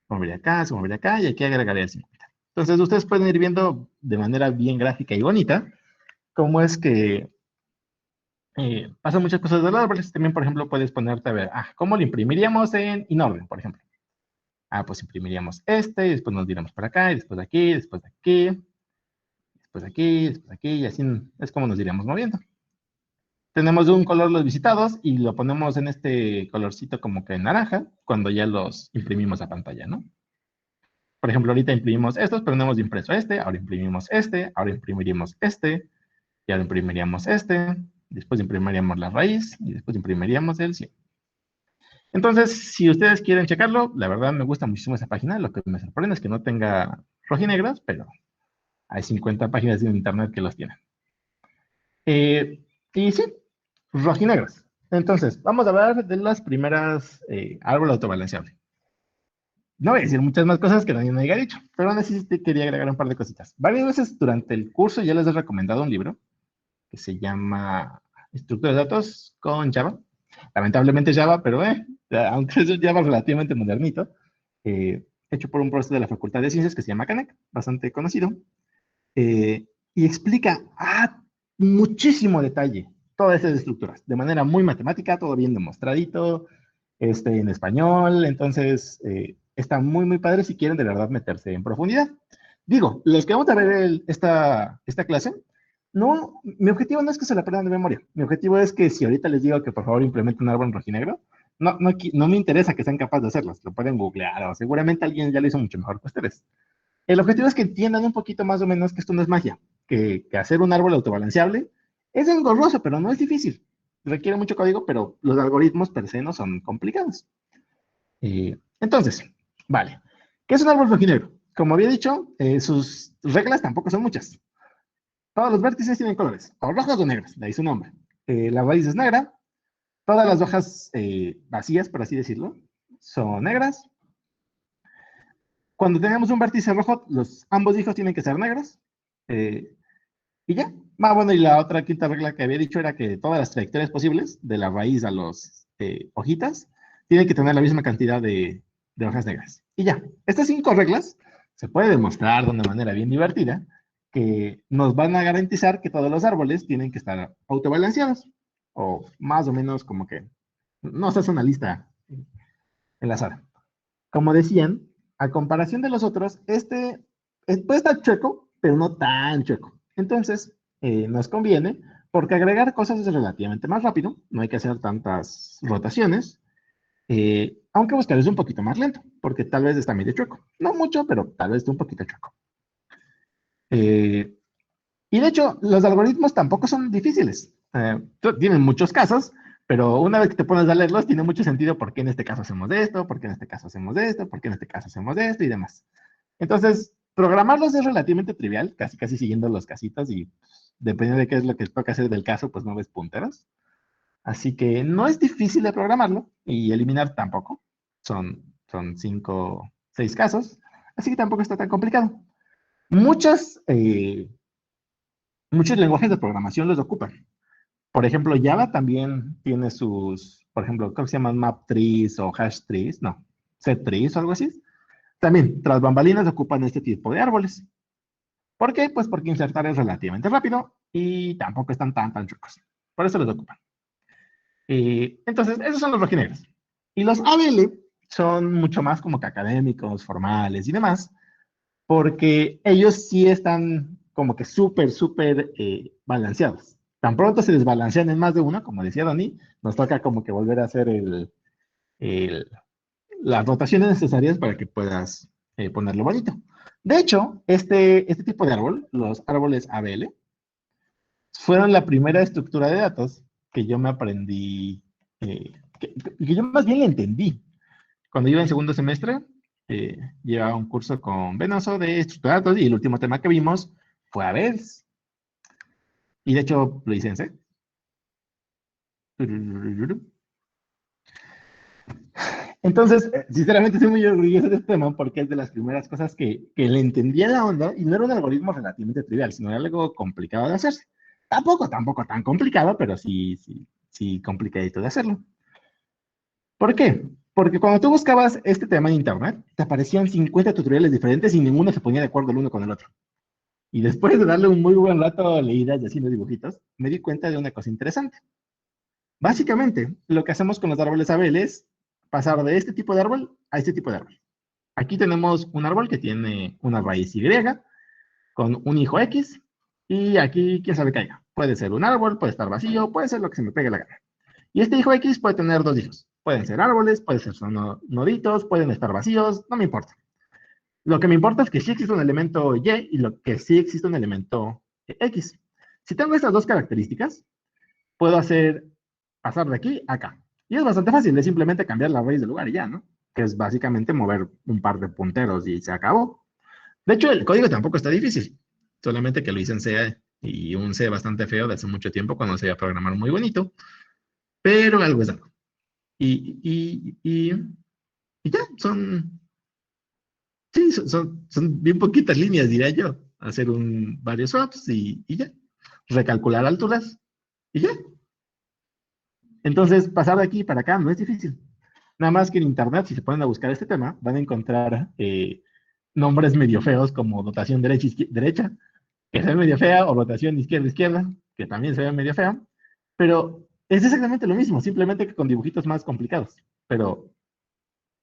se movería acá, se movería acá, y aquí agregaría el 50. Entonces, ustedes pueden ir viendo de manera bien gráfica y bonita cómo es que pasan muchas cosas de los árboles. También, por ejemplo, puedes ponerte a ver, ¿cómo lo imprimiríamos en orden, por ejemplo? Pues imprimiríamos este, y después nos diríamos para acá, y después de aquí, después de aquí, después de aquí, después de aquí, y así es como nos iríamos moviendo. Tenemos de un color los visitados y lo ponemos en este colorcito como que naranja cuando ya los imprimimos a pantalla, ¿no? Por ejemplo, ahorita imprimimos estos, pero no hemos impreso este, ahora imprimimos este, ahora imprimiríamos este, y ahora imprimiríamos este, después imprimiríamos la raíz y después imprimiríamos el 100. Entonces, si ustedes quieren checarlo, la verdad me gusta muchísimo esa página. Lo que me sorprende es que no tenga rojinegras, pero hay 50 páginas en internet que los tienen. Y sí, rojinegras. Entonces, vamos a hablar de las primeras árbol autobalanceable. No voy a decir muchas más cosas que nadie me haya dicho, pero aún así quería agregar un par de cositas. Varias veces durante el curso ya les he recomendado un libro que se llama Estructura de Datos con Java. Lamentablemente Java, pero aunque es un Java relativamente modernito, hecho por un profesor de la Facultad de Ciencias que se llama Canek, bastante conocido, y explica a muchísimo detalle todas esas estructuras, de manera muy matemática, todo bien demostradito, en español. Entonces está muy, muy padre si quieren de verdad meterse en profundidad. Digo, los que vamos a ver esta clase, no, mi objetivo no es que se la aprendan de memoria. Mi objetivo es que si ahorita les digo que por favor implementen un árbol en rojinegro, no me interesa que sean capaces de hacerlo. Lo pueden googlear o seguramente alguien ya lo hizo mucho mejor que ustedes. El objetivo es que entiendan un poquito más o menos que esto no es magia, que hacer un árbol autobalanceable es engorroso, pero no es difícil. Requiere mucho código, pero los algoritmos per se no son complicados. Entonces, vale. ¿Qué es un árbol rojinegro? Como había dicho, sus reglas tampoco son muchas. Todos los vértices tienen colores, o rojos o negros, de ahí su nombre. La raíz es negra, todas las hojas vacías, por así decirlo, son negras. Cuando tenemos un vértice rojo, ambos hijos tienen que ser negros. Y ya. Bueno, y la otra quinta regla que había dicho era que todas las trayectorias posibles, de la raíz a las hojitas, tienen que tener la misma cantidad de hojas negras. Y ya. Estas 5 reglas se puede demostrar de una manera bien divertida que nos van a garantizar que todos los árboles tienen que estar autobalanceados. O más o menos como que no se hace una lista enlazada. Como decían, a comparación de los otros, puede estar chueco, pero no tan chueco. Entonces, nos conviene, porque agregar cosas es relativamente más rápido, no hay que hacer tantas rotaciones, aunque buscar es un poquito más lento, porque tal vez está medio chueco. No mucho, pero tal vez está un poquito chueco. Y de hecho, los algoritmos tampoco son difíciles. Tienen muchos casos, pero una vez que te pones a leerlos, tiene mucho sentido por qué en este caso hacemos esto, por qué en este caso hacemos esto, por qué en este caso hacemos esto y demás. Entonces, programarlos es relativamente trivial, casi casi siguiendo los casitos y dependiendo de qué es lo que toca hacer del caso, pues no ves punteros. Así que no es difícil de programarlo y eliminar tampoco. Son 5, 6 casos, así que tampoco está tan complicado. Muchos lenguajes de programación los ocupan. Por ejemplo, Java también tiene sus, por ejemplo, creo que se llaman map trees o hash trees, no, set trees o algo así. También, tras bambalinas ocupan este tipo de árboles. ¿Por qué? Pues porque insertar es relativamente rápido y tampoco están tan chuecos. Por eso los ocupan. Entonces, esos son los rojinegros. Y los ABL son mucho más como que académicos, formales y demás, porque ellos sí están como que súper balanceados. Tan pronto se desbalancean en más de uno, como decía Dani, nos toca como que volver a hacer las rotaciones necesarias para que puedas ponerlo bonito. De hecho, este tipo de árbol, los árboles ABL, fueron la primera estructura de datos que yo me aprendí, que yo más bien le entendí. Cuando iba en segundo semestre, llevaba un curso con Venoso de estructura de datos y el último tema que vimos fue Abels. Y de hecho lo hice en C. Entonces, sinceramente estoy muy orgulloso de este tema porque es de las primeras cosas que le entendía la onda y no era un algoritmo relativamente trivial, sino era algo complicado de hacerse. Tampoco tan complicado, pero sí complicadito de hacerlo. ¿Por qué? Porque cuando tú buscabas este tema en internet, te aparecían 50 tutoriales diferentes y ninguno se ponía de acuerdo el uno con el otro. Y después de darle un muy buen rato a leídas y haciendo dibujitos, me di cuenta de una cosa interesante. Básicamente, lo que hacemos con los árboles Abel es pasar de este tipo de árbol a este tipo de árbol. Aquí tenemos un árbol que tiene una raíz Y con un hijo X y aquí quién sabe qué haya. Puede ser un árbol, puede estar vacío, puede ser lo que se me pegue la gana. Y este hijo X puede tener dos hijos. Pueden ser árboles, pueden ser noditos, pueden estar vacíos, no me importa. Lo que me importa es que sí existe un elemento Y y lo que sí existe un elemento X. Si tengo estas dos características, puedo pasar de aquí a acá. Y es bastante fácil, es simplemente cambiar la raíz del lugar y ya, ¿no? Que es básicamente mover un par de punteros y se acabó. De hecho, el código tampoco está difícil, solamente que lo hice en C y un C bastante feo de hace mucho tiempo cuando se iba a programar muy bonito, pero algo es algo. Y ya, sí, son bien poquitas líneas, diría yo. Hacer varios swaps y ya. Recalcular alturas y ya. Entonces, pasar de aquí para acá no es difícil. Nada más que en internet, si se ponen a buscar este tema, van a encontrar nombres medio feos como rotación derecha, que se ve medio fea, o rotación izquierda, que también se ve medio fea. Pero es exactamente lo mismo, simplemente que con dibujitos más complicados. Pero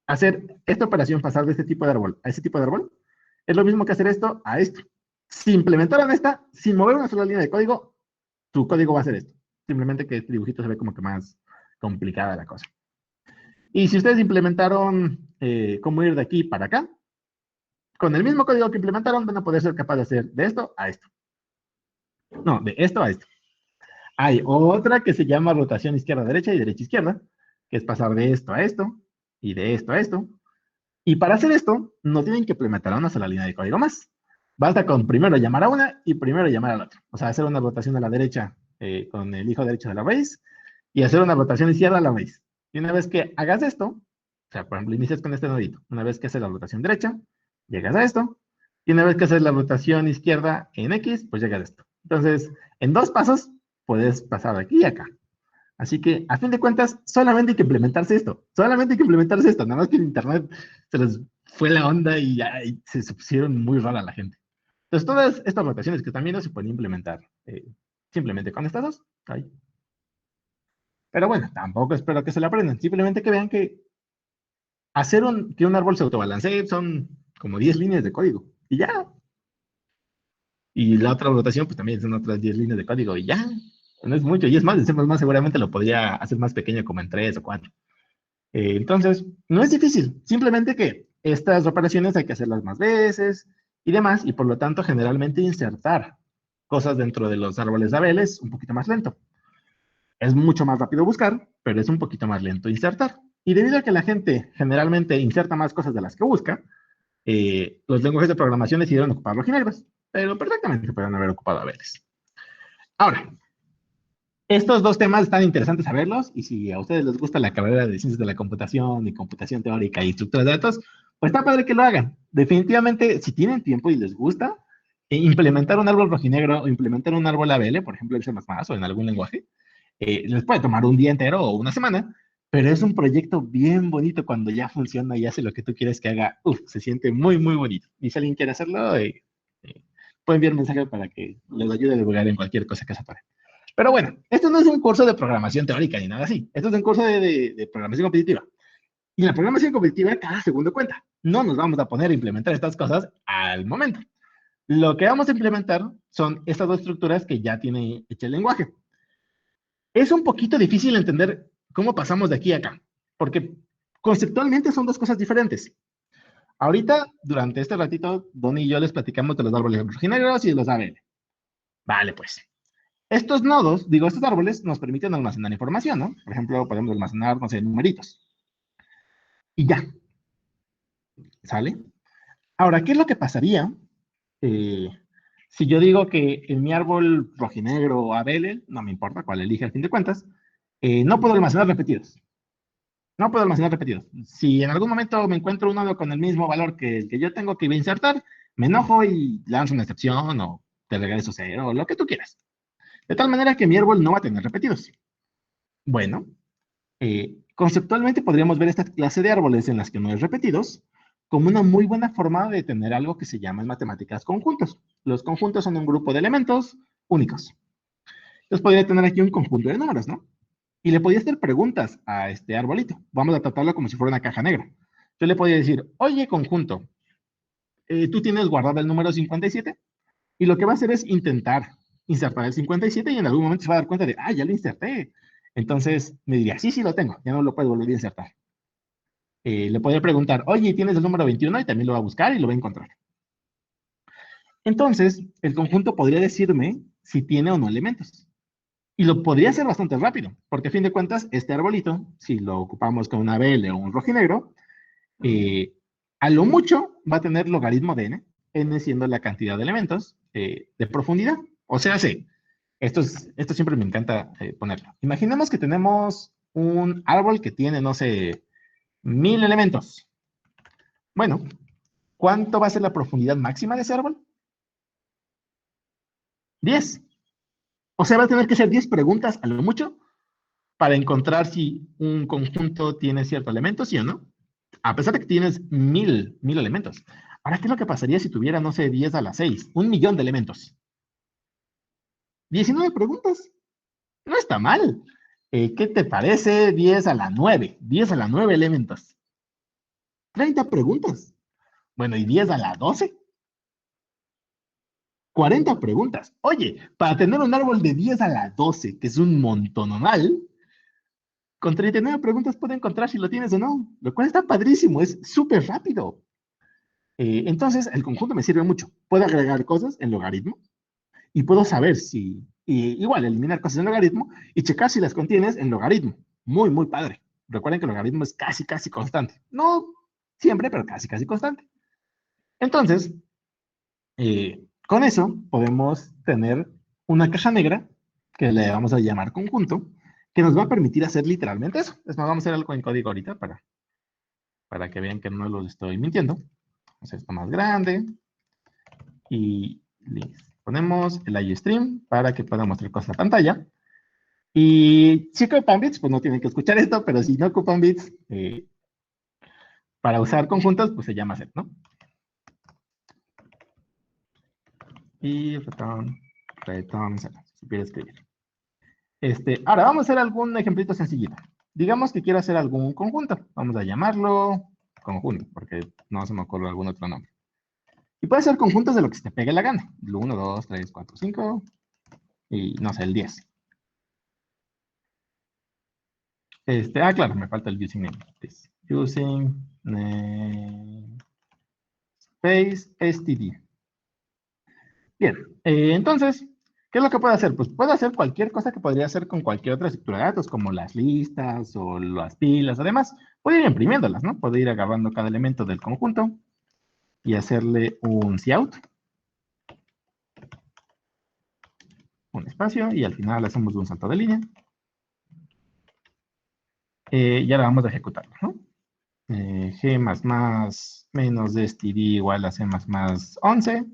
hacer esta operación, pasar de este tipo de árbol a este tipo de árbol, es lo mismo que hacer esto a esto. Si implementaran esta, sin mover una sola línea de código, tu código va a ser esto. Simplemente que este dibujito se ve como que más complicada la cosa. Y si ustedes implementaron cómo ir de aquí para acá, con el mismo código que implementaron, van a poder ser capaces de hacer de esto a esto. No, de esto a esto. Hay otra que se llama rotación izquierda-derecha y derecha-izquierda, que es pasar de esto a esto y de esto a esto. Y para hacer esto, no tienen que implementar una sola línea de código más. Basta con primero llamar a una y primero llamar a la otra. O sea, hacer una rotación a la derecha con el hijo derecho de la raíz y hacer una rotación izquierda a la raíz. Y una vez que hagas esto, o sea, por ejemplo, inicias con este nodito. Una vez que haces la rotación derecha, llegas a esto. Y una vez que haces la rotación izquierda en X, pues llegas a esto. Entonces, en 2 pasos, puedes pasar de aquí a acá. Así que, a fin de cuentas, solamente hay que implementarse esto. Solamente hay que implementarse esto. Nada más que en Internet se les fue la onda y ya se pusieron muy rara la gente. Entonces, todas estas rotaciones que también no se pueden implementar simplemente con estas dos. Ahí. Pero bueno, tampoco espero que se la aprendan. Simplemente que vean que hacer que un árbol se autobalancee son como 10 líneas de código. Y ya. Y la otra rotación, pues también son otras 10 líneas de código. Y ya. No es mucho. Y es más, decimos más, seguramente lo podría hacer más pequeño como en 3 o 4. Entonces, no es difícil. Simplemente que estas operaciones hay que hacerlas más veces y demás. Y por lo tanto, generalmente insertar cosas dentro de los árboles de Abel es un poquito más lento. Es mucho más rápido buscar, pero es un poquito más lento insertar. Y debido a que la gente generalmente inserta más cosas de las que busca, los lenguajes de programación decidieron ocupar rojinegros, pero perfectamente pueden haber ocupado Abeles. Ahora, estos dos temas están interesantes saberlos, y si a ustedes les gusta la carrera de ciencias de la computación y computación teórica y estructuras de datos, pues está padre que lo hagan. Definitivamente, si tienen tiempo y les gusta, implementar un árbol rojinegro o implementar un árbol ABL, por ejemplo, en C++ o en algún lenguaje, les puede tomar un día entero o una semana, pero es un proyecto bien bonito cuando ya funciona y hace lo que tú quieres que haga. Se siente muy, muy bonito. Y si alguien quiere hacerlo, puede enviar un mensaje para que les ayude a divulgar en cualquier cosa que se apare. Pero bueno, esto no es un curso de programación teórica ni nada así. Esto es un curso de programación competitiva. Y en la programación competitiva, cada segundo cuenta. No nos vamos a poner a implementar estas cosas al momento. Lo que vamos a implementar son estas dos estructuras que ya tiene hecho el lenguaje. Es un poquito difícil entender cómo pasamos de aquí a acá, porque conceptualmente son dos cosas diferentes. Ahorita, durante este ratito, Don y yo les platicamos de los árboles originarios y de los ABL. Vale, pues. Estos árboles nos permiten almacenar información, ¿no? Por ejemplo, podemos almacenar, no sé, numeritos. Y ya. ¿Sale? Ahora, ¿qué es lo que pasaría si yo digo que en mi árbol rojinegro o abele, no me importa cuál elige al fin de cuentas, no puedo almacenar repetidos? No puedo almacenar repetidos. Si en algún momento me encuentro un nodo con el mismo valor que el que yo tengo que insertar, me enojo y lanzo una excepción o te regreso cero o lo que tú quieras. De tal manera que mi árbol no va a tener repetidos. Bueno, conceptualmente podríamos ver esta clase de árboles en las que no hay repetidos como una muy buena forma de tener algo que se llama en matemáticas conjuntos. Los conjuntos son un grupo de elementos únicos. Entonces podría tener aquí un conjunto de números, ¿no? Y le podía hacer preguntas a este arbolito. Vamos a tratarlo como si fuera una caja negra. Yo le podía decir, oye, conjunto, tú tienes guardado el número 57, y lo que va a hacer es intentar insertar el 57 y en algún momento se va a dar cuenta de, ah, ya lo inserté. Entonces me diría, sí, sí lo tengo, ya no lo puedo volver a insertar. Le podría preguntar, oye, ¿tienes el número 21? Y también lo va a buscar y lo va a encontrar. Entonces, el conjunto podría decirme si tiene o no elementos. Y lo podría hacer bastante rápido, porque a fin de cuentas, este arbolito, si lo ocupamos con una BL o un rojinegro, a lo mucho va a tener logaritmo de n siendo la cantidad de elementos de profundidad. O sea, sí, esto siempre me encanta ponerlo. Imaginemos que tenemos un árbol que tiene, no sé, 1000 elementos. Bueno, ¿cuánto va a ser la profundidad máxima de ese árbol? 10. O sea, va a tener que hacer 10 preguntas a lo mucho para encontrar si un conjunto tiene cierto elemento, sí o no. A pesar de que tienes 1000 elementos. Ahora, ¿qué es lo que pasaría si tuviera, no sé, 10 a la 6? 1.000.000 de elementos. 19 preguntas. No está mal. ¿Qué te parece 10 a la 9? 10 a la 9 elementos. 30 preguntas. Bueno, ¿y 10 a la 12? 40 preguntas. Oye, para tener un árbol de 10 a la 12, que es un montón normal, con 39 preguntas puede encontrar si lo tienes o no, lo cual está padrísimo, es súper rápido. Entonces, el conjunto me sirve mucho. Puedo agregar cosas en logaritmo y puedo saber si, igual, eliminar cosas en logaritmo y checar si las contienes en logaritmo. Muy, muy padre. Recuerden que el logaritmo es casi, casi constante. No siempre, pero casi, casi constante. Entonces, con eso podemos tener una caja negra que le vamos a llamar conjunto, que nos va a permitir hacer literalmente eso. Es más, vamos a hacer algo en código ahorita para que vean que no los estoy mintiendo. Vamos a hacer esto más grande y listo. Ponemos el iStream para que pueda mostrar cosas en la pantalla. Y si ocupan bits, pues no tienen que escuchar esto, pero si no ocupan bits, para usar conjuntos, pues se llama set, ¿no? Y return si quiere escribir. Ahora vamos a hacer algún ejemplito sencillito. Digamos que quiero hacer algún conjunto. Vamos a llamarlo conjunto, porque no se me ocurre algún otro nombre. Y puede ser conjuntos de lo que se te pegue la gana. El 1, 2, 3, 4, 5 y no sé, el 10. Claro, me falta el using name. Using name space std. Bien, entonces, ¿qué es lo que puede hacer? Pues puede hacer cualquier cosa que podría hacer con cualquier otra estructura de datos, como las listas o las pilas. Además, puede ir imprimiéndolas, ¿no? Puede ir agarrando cada elemento del conjunto y hacerle un cout, un espacio, y al final hacemos un salto de línea. Y ahora vamos a ejecutarlo, ¿no? G++ menos de std igual a C++ 11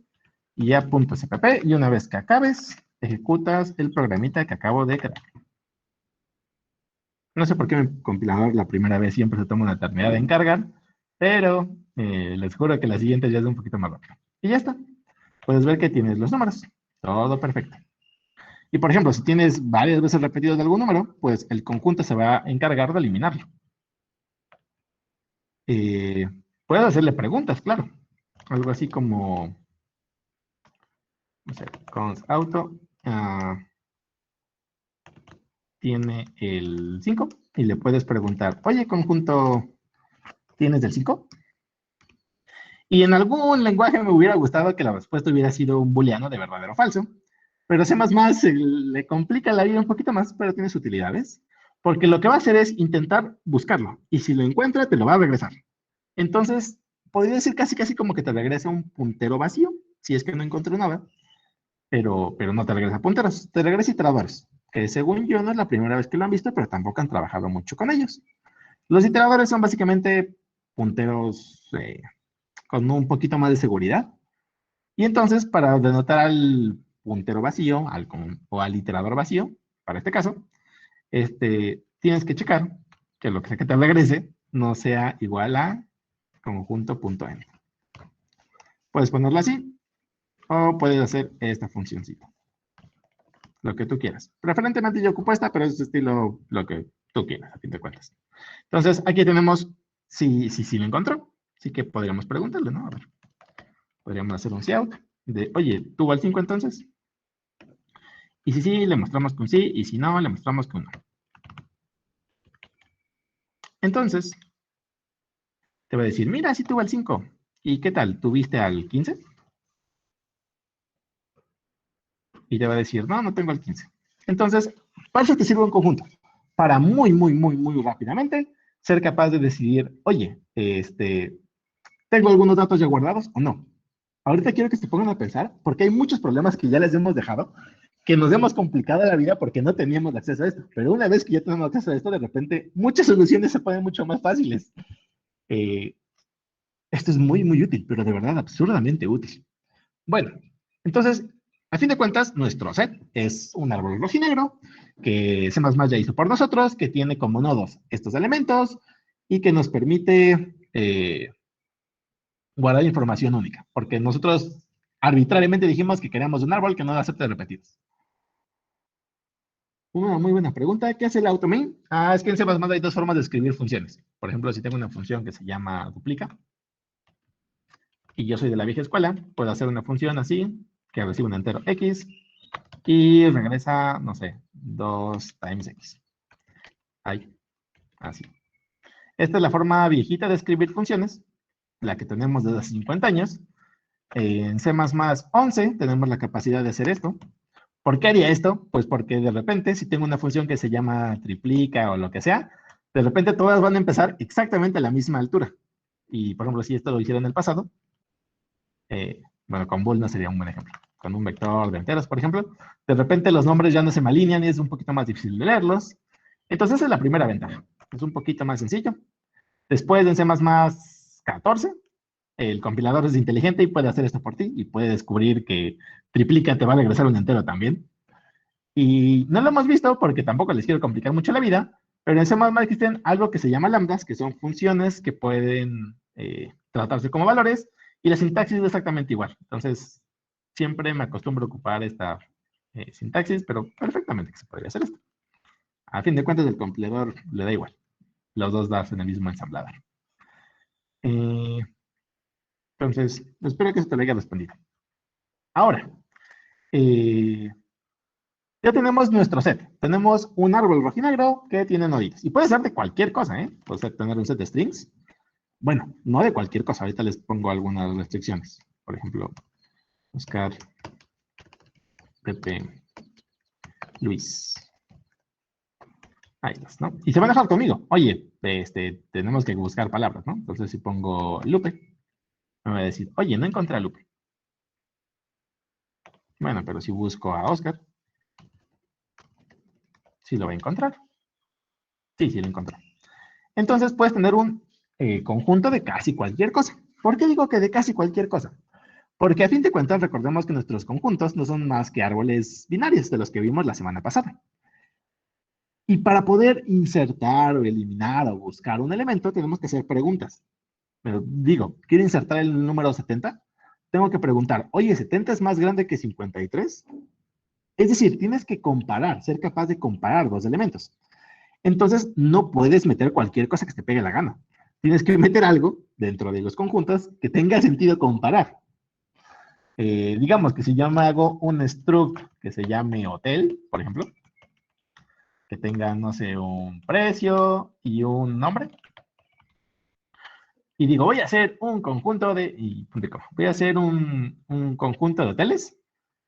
y ya .cpp, y una vez que acabes, ejecutas el programita que acabo de crear. No sé por qué mi compilador la primera vez siempre se toma una eternidad en cargar, pero les juro que la siguiente ya es un poquito más rápido. Y ya está. Puedes ver que tienes los números. Todo perfecto. Y por ejemplo, si tienes varias veces repetidos algún número, pues el conjunto se va a encargar de eliminarlo. Puedes hacerle preguntas, claro. Algo así como, no sé, const auto tiene el 5 y le puedes preguntar, oye, conjunto, ¿tienes el 5? Y en algún lenguaje me hubiera gustado que la respuesta hubiera sido un booleano de verdadero o falso, pero C++ le complica la vida un poquito más, pero tiene sus utilidades, porque lo que va a hacer es intentar buscarlo, y si lo encuentra, te lo va a regresar. Entonces, podría decir casi como que te regresa un puntero vacío, si es que no encontré nada, pero no te regresa punteros, te regresa iteradores, que según yo no es la primera vez que lo han visto, pero tampoco han trabajado mucho con ellos. Los iteradores son básicamente punteros con un poquito más de seguridad, y entonces para denotar al puntero vacío, o al iterador vacío, para este caso, tienes que checar que lo que sea que te regrese no sea igual a conjunto.n. Puedes ponerlo así, o puedes hacer esta funcióncita. Lo que tú quieras. Preferentemente yo ocupo esta, pero es estilo lo que tú quieras, a fin de cuentas. Entonces, aquí tenemos si lo encontró. Así que podríamos preguntarle, ¿no? A ver. Podríamos hacer un cout de, oye, ¿tuvo el 5 entonces? Y si sí, le mostramos que un sí, y si no, le mostramos que un no. Entonces, te va a decir, mira, sí tuvo el 5. ¿Y qué tal? ¿Tuviste al 15? Y te va a decir, no, no tengo el 15. Entonces, para eso te sirve un conjunto. Para muy rápidamente ser capaz de decidir, oye, ¿tengo algunos datos ya guardados o no? Ahorita quiero que se pongan a pensar, porque hay muchos problemas que ya les hemos dejado, que nos hemos complicado la vida porque no teníamos acceso a esto. Pero una vez que ya tenemos acceso a esto, de repente muchas soluciones se ponen mucho más fáciles. Esto es muy útil, pero de verdad absurdamente útil. Bueno, entonces, a fin de cuentas, nuestro set es un árbol rojinegro que C++ ya hizo por nosotros, que tiene como nodos estos elementos y que nos permite guardar información única, porque nosotros arbitrariamente dijimos que queríamos un árbol que no acepte repetidos. Una muy buena pregunta. ¿Qué hace el automain? Es que en C++ hay dos formas de escribir funciones. Por ejemplo, si tengo una función que se llama duplica, y yo soy de la vieja escuela, puedo hacer una función así, que recibe un entero x, y regresa, no sé, 2 times x. Ahí, así. Esta es la forma viejita de escribir funciones, la que tenemos desde hace 50 años. En C++ 11 tenemos la capacidad de hacer esto. ¿Por qué haría esto? Pues porque de repente, si tengo una función que se llama triplica o lo que sea, de repente todas van a empezar exactamente a la misma altura. Y, por ejemplo, si esto lo hiciera en el pasado, bueno, con bool no sería un buen ejemplo. Con un vector de enteros, por ejemplo, de repente los nombres ya no se me alinean y es un poquito más difícil de leerlos. Entonces, esa es la primera ventaja. Es un poquito más sencillo. Después, en C++ 14, el compilador es inteligente y puede hacer esto por ti y puede descubrir que triplica te va a regresar un entero también. Y no lo hemos visto porque tampoco les quiero complicar mucho la vida, pero en C++ existen algo que se llama lambdas, que son funciones que pueden tratarse como valores, y la sintaxis es exactamente igual. Entonces, siempre me acostumbro a ocupar esta sintaxis, pero perfectamente que se podría hacer esto. A fin de cuentas, el compilador le da igual. Los dos das en el mismo ensamblador. Entonces, espero que se te lo haya respondido. Ahora, ya tenemos nuestro set. Tenemos un árbol rojinegro que tiene noditos. Y puede ser de cualquier cosa, ¿eh? Puede ser tener un set de strings. Bueno, no de cualquier cosa. Ahorita les pongo algunas restricciones. Por ejemplo, Oscar, Pepe, Luis. Ahí estás, ¿no? Y se van a dejar conmigo. Oye, tenemos que buscar palabras, ¿no? Entonces, si pongo Lupe, me va a decir, oye, no encontré a Lupe. Bueno, pero si busco a Oscar, sí lo va a encontrar. Sí, sí lo encontró. Entonces, puedes tener un conjunto de casi cualquier cosa. ¿Por qué digo que de casi cualquier cosa? Porque a fin de cuentas, recordemos que nuestros conjuntos no son más que árboles binarios de los que vimos la semana pasada. Y para poder insertar o eliminar o buscar un elemento, tenemos que hacer preguntas. Pero digo, quiero insertar el número 70, tengo que preguntar, oye, ¿70 es más grande que 53? Es decir, tienes que comparar, ser capaz de comparar dos elementos. Entonces, no puedes meter cualquier cosa que te pegue la gana. Tienes que meter algo dentro de los conjuntos que tenga sentido comparar. Digamos que si yo me hago un struct que se llame hotel, por ejemplo, que tenga, no sé, un precio y un nombre. Y digo, voy a hacer un conjunto voy a hacer un conjunto de hoteles.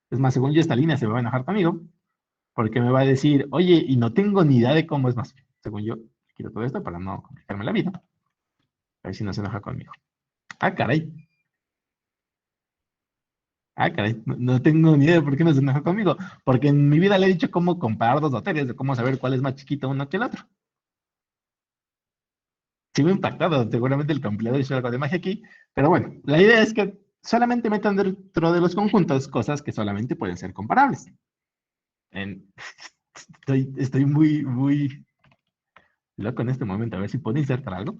Es más, según yo esta línea se me va a enojar conmigo, porque me va a decir, oye, y no tengo ni idea de cómo es más. Según yo, quiero todo esto para no complicarme la vida. A ver si no se enoja conmigo. Ah, caray. Ah, caray. No tengo ni idea de por qué no se enojó conmigo. Porque en mi vida le he dicho cómo comparar dos hoteles, de cómo saber cuál es más chiquito uno que el otro. Sí me ha impactado. Seguramente el compilador hizo algo de magia aquí. Pero bueno, la idea es que solamente metan dentro de los conjuntos cosas que solamente pueden ser comparables. En- estoy muy loco en este momento. A ver si puedo insertar algo.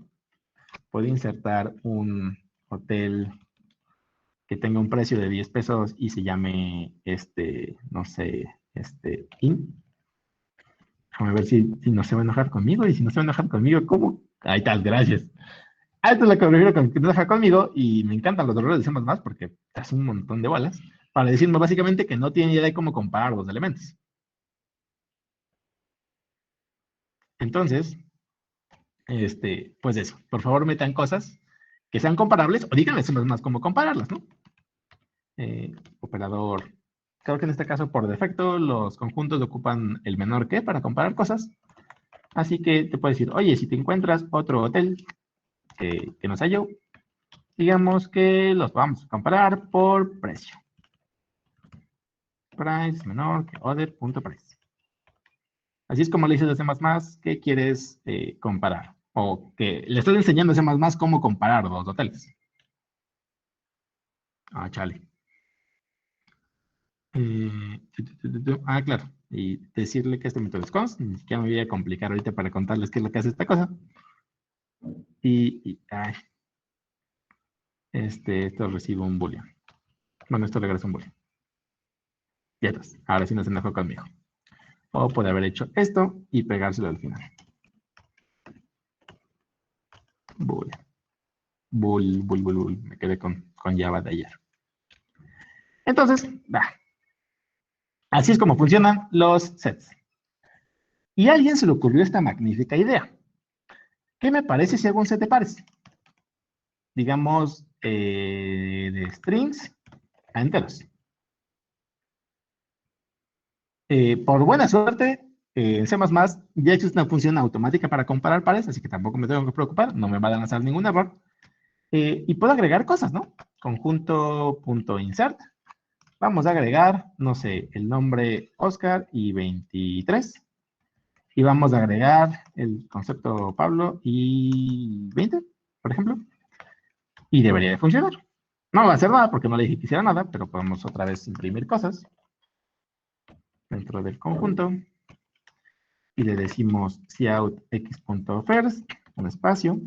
Puedo insertar un hotel que tenga un precio de 10 pesos y se llame, no sé, Inn. Déjame ver si no se va a enojar conmigo. Y si no se va a enojar conmigo, ¿cómo? Ahí está, gracias. Ah, esto es lo que me refiero con que no se enoja conmigo y me encantan los dolores de C++ porque te hace un montón de bolas para decirme básicamente que no tiene idea de cómo comparar los elementos. Entonces, pues eso, por favor metan cosas que sean comparables o díganle C++ cómo compararlas, ¿no? Operador. Creo que en este caso, por defecto, los conjuntos ocupan el menor que para comparar cosas. Así que te puedo decir, oye, si te encuentras otro hotel que no sea yo, digamos que los vamos a comparar por precio. Price menor que other.price. Así es como le dices a C++ que quieres comparar. O que le estás enseñando a C++ cómo comparar dos hoteles. Ah, chale. Claro. Y decirle que este método es const, ni siquiera me voy a complicar ahorita para contarles qué es lo que hace esta cosa. Esto recibe un boolean. Bueno, esto regresa un boolean. Ya está. Ahora sí no se enojó conmigo. O puede haber hecho esto y pegárselo al final. Boolean. Bull. Me quedé con Java de ayer. Entonces, así es como funcionan los sets. Y a alguien se le ocurrió esta magnífica idea. ¿Qué me parece si hago un set de pares? Digamos, de strings a enteros. Por buena suerte, en C++ ya existe una función automática para comparar pares, así que tampoco me tengo que preocupar, no me va a lanzar ningún error. Y puedo agregar cosas, ¿no? Conjunto.insert. Vamos a agregar, no sé, el nombre Oscar y 23. Y vamos a agregar el concepto Pablo y 20, por ejemplo. Y debería de funcionar. No va a hacer nada porque no le dije que hiciera nada, pero podemos otra vez imprimir cosas dentro del conjunto. Y le decimos cout x.first, un espacio,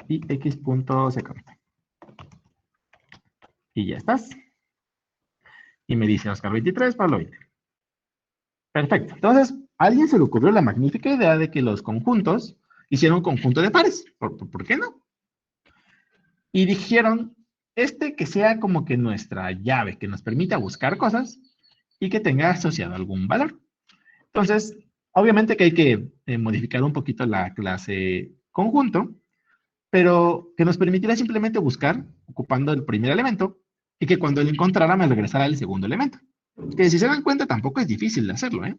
y x.second. Y ya estás. Y me dice Oscar 23, Pablo 20. Perfecto. Entonces, a alguien se le ocurrió la magnífica idea de que los conjuntos hicieran un conjunto de pares. ¿Por qué no? Y dijeron, que sea como que nuestra llave, que nos permita buscar cosas y que tenga asociado algún valor. Entonces, obviamente que hay que modificar un poquito la clase conjunto, pero que nos permitiera simplemente buscar ocupando el primer elemento y que cuando lo encontrara me regresara el segundo elemento. Que si se dan cuenta tampoco es difícil de hacerlo, ¿eh?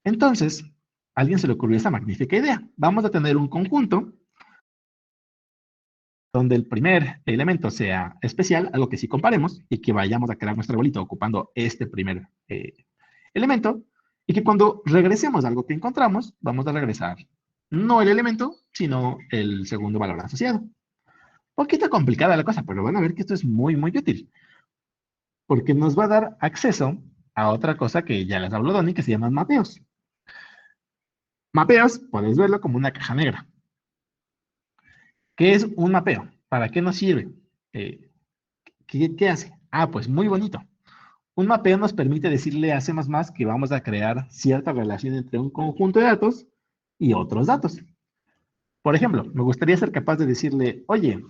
Entonces, a alguien se le ocurrió esta magnífica idea. Vamos a tener un conjunto donde el primer elemento sea especial, algo que sí comparemos, y que vayamos a crear nuestra bolita ocupando este primer elemento, y que cuando regresemos a algo que encontramos, vamos a regresar no el elemento, sino el segundo valor asociado. Un poquito complicada la cosa, pero van a ver que esto es muy útil, porque nos va a dar acceso a otra cosa que ya les habló Donny, que se llaman mapeos. Mapeos, puedes verlo como una caja negra. ¿Qué es un mapeo? ¿Para qué nos sirve? ¿Qué hace? Pues muy bonito. Un mapeo nos permite decirle a C++ que vamos a crear cierta relación entre un conjunto de datos y otros datos. Por ejemplo, me gustaría ser capaz de decirle, oye,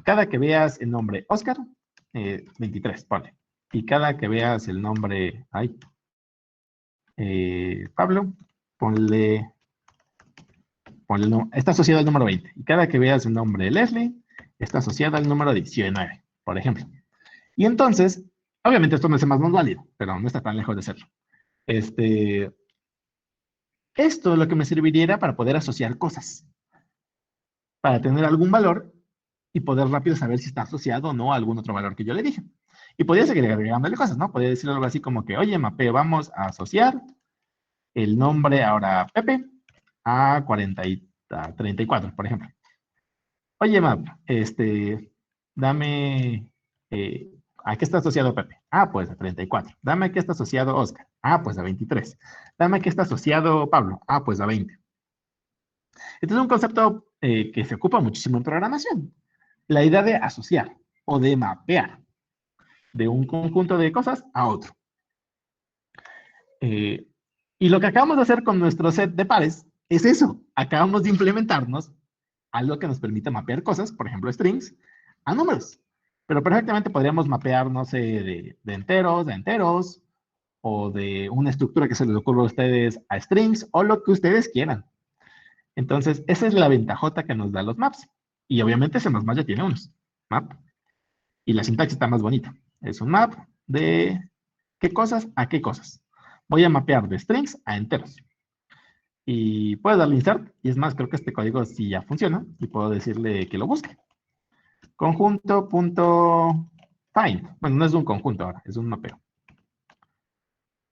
cada que veas el nombre Oscar, 23, ponle. Y cada que veas el nombre, Pablo, ponle está asociado al número 20. Y cada que veas el nombre Leslie, está asociado al número 19, por ejemplo. Y entonces, obviamente esto no es más válido, pero no está tan lejos de serlo. Esto es lo que me serviría para poder asociar cosas, para tener algún valor y poder rápido saber si está asociado o no a algún otro valor que yo le dije. Y podría seguir agregándole cosas, ¿no? Podría decir algo así como que, oye, mapeo, vamos a asociar el nombre ahora Pepe a 34, por ejemplo. Oye, map, dame, ¿a qué está asociado Pepe? Ah, pues a 34. Dame a qué está asociado Oscar. Ah, pues a 23. Dame a qué está asociado Pablo. Ah, pues a 20. Este es un concepto que se ocupa muchísimo en programación. La idea de asociar o de mapear de un conjunto de cosas a otro. Y lo que acabamos de hacer con nuestro set de pares es eso. Acabamos de implementarnos algo que nos permite mapear cosas, por ejemplo, strings, a números. Pero perfectamente podríamos mapear, no sé, de enteros, a enteros, o de una estructura que se les ocurra a ustedes a strings, o lo que ustedes quieran. Entonces, esa es la ventajota que nos da los maps. Y obviamente C++ ya tiene unos. Map. Y la sintaxis está más bonita. Es un map de qué cosas a qué cosas. Voy a mapear de strings a enteros. Y puedo darle insert. Y es más, creo que este código sí ya funciona. Y puedo decirle que lo busque. Conjunto.find. Bueno, no es un conjunto ahora, es un mapeo.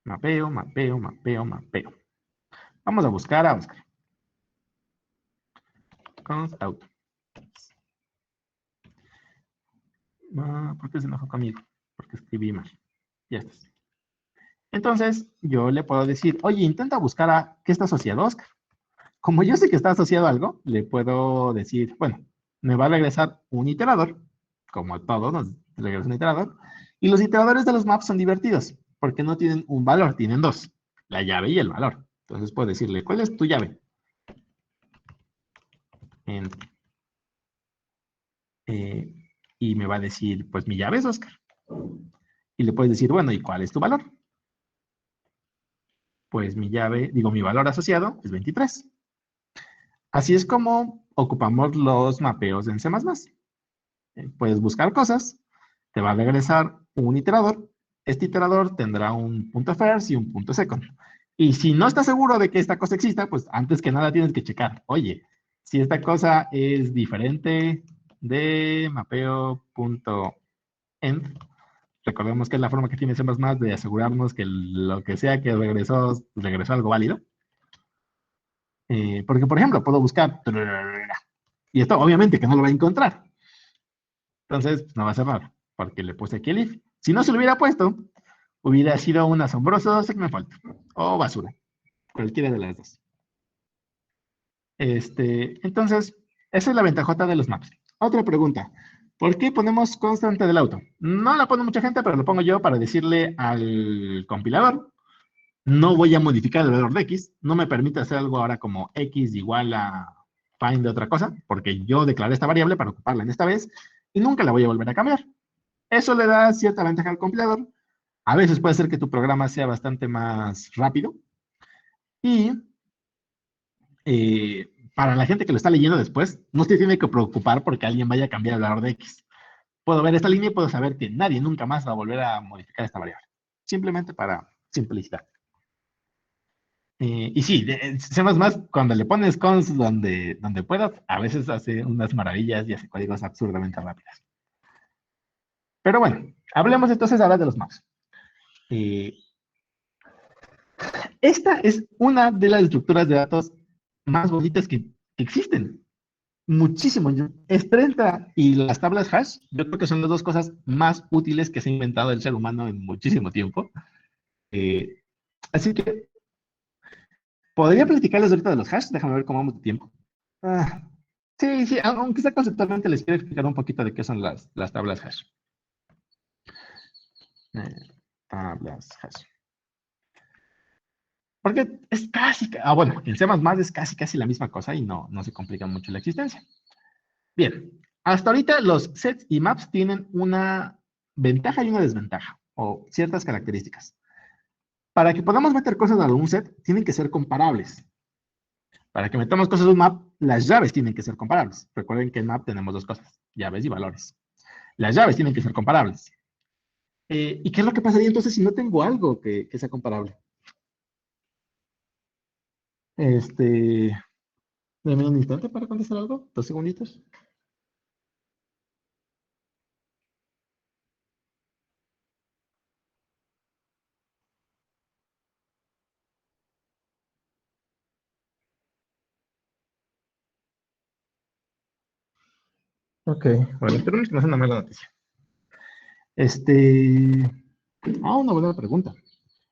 Mapeo, mapeo, mapeo, mapeo. Vamos a buscar a Oscar. Const out. ¿Por qué se enojó conmigo? Porque escribí mal. Ya está. Entonces, yo le puedo decir, oye, intenta buscar a qué está asociado a Oscar. Como yo sé que está asociado a algo, le puedo decir, bueno, me va a regresar un iterador, como todo nos regresa un iterador, y los iteradores de los maps son divertidos, porque no tienen un valor, tienen dos, la llave y el valor. Entonces puedo decirle, ¿cuál es tu llave? Y me va a decir, pues mi llave es Oscar. Y le puedes decir, bueno, ¿y cuál es tu valor? Pues mi llave, digo, mi valor asociado es 23. Así es como ocupamos los mapeos en C++. Puedes buscar cosas, te va a regresar un iterador. Este iterador tendrá un punto first y un punto second. Y si no estás seguro de que esta cosa exista, pues antes que nada tienes que checar. Oye, si esta cosa es diferente de mapeo.end, recordemos que es la forma que tiene C++ de asegurarnos que lo que sea que regresó algo válido. Porque, por ejemplo, puedo buscar y esto obviamente que no lo va a encontrar. Entonces, pues, no va a ser raro, porque le puse aquí el if. Si no se lo hubiera puesto, hubiera sido un asombroso segment o basura, cualquiera de las dos. Entonces, esa es la ventajota de los maps. Otra pregunta, ¿por qué ponemos constante del auto? No la pone mucha gente, pero lo pongo yo para decirle al compilador, no voy a modificar el valor de x, no me permite hacer algo ahora como x igual a find de otra cosa, porque yo declaré esta variable para ocuparla en esta vez, y nunca la voy a volver a cambiar. Eso le da cierta ventaja al compilador. A veces puede ser que tu programa sea bastante más rápido. Y para la gente que lo está leyendo después, no se tiene que preocupar porque alguien vaya a cambiar el valor de x. Puedo ver esta línea y puedo saber que nadie nunca más va a volver a modificar esta variable. Simplemente para simplificar. Y sí, C++, cuando le pones const donde puedas, a veces hace unas maravillas y hace códigos absurdamente rápidos. Pero bueno, hablemos entonces ahora de los maps. Esta es una de las estructuras de datos más bonitas que existen. Muchísimo. Es 30 y las tablas hash, yo creo que son las dos cosas más útiles que se ha inventado el ser humano en muchísimo tiempo. Así que, ¿podría platicarles ahorita de los hash? Déjame ver cómo vamos de tiempo. Sí, aunque sea conceptualmente les quiero explicar un poquito de qué son las tablas hash. Tablas hash. Porque es casi, bueno, en C++ es casi la misma cosa y no se complica mucho la existencia. Bien, hasta ahorita los sets y maps tienen una ventaja y una desventaja, o ciertas características. Para que podamos meter cosas a un set, tienen que ser comparables. Para que metamos cosas a un map, las llaves tienen que ser comparables. Recuerden que en map tenemos dos cosas, llaves y valores. Las llaves tienen que ser comparables. ¿Y qué es lo que pasaría entonces si no tengo algo que sea comparable? Deme un instante para contestar algo, 2 segunditos. Ok, bueno, esperemos que no sea una mala noticia. Una buena pregunta.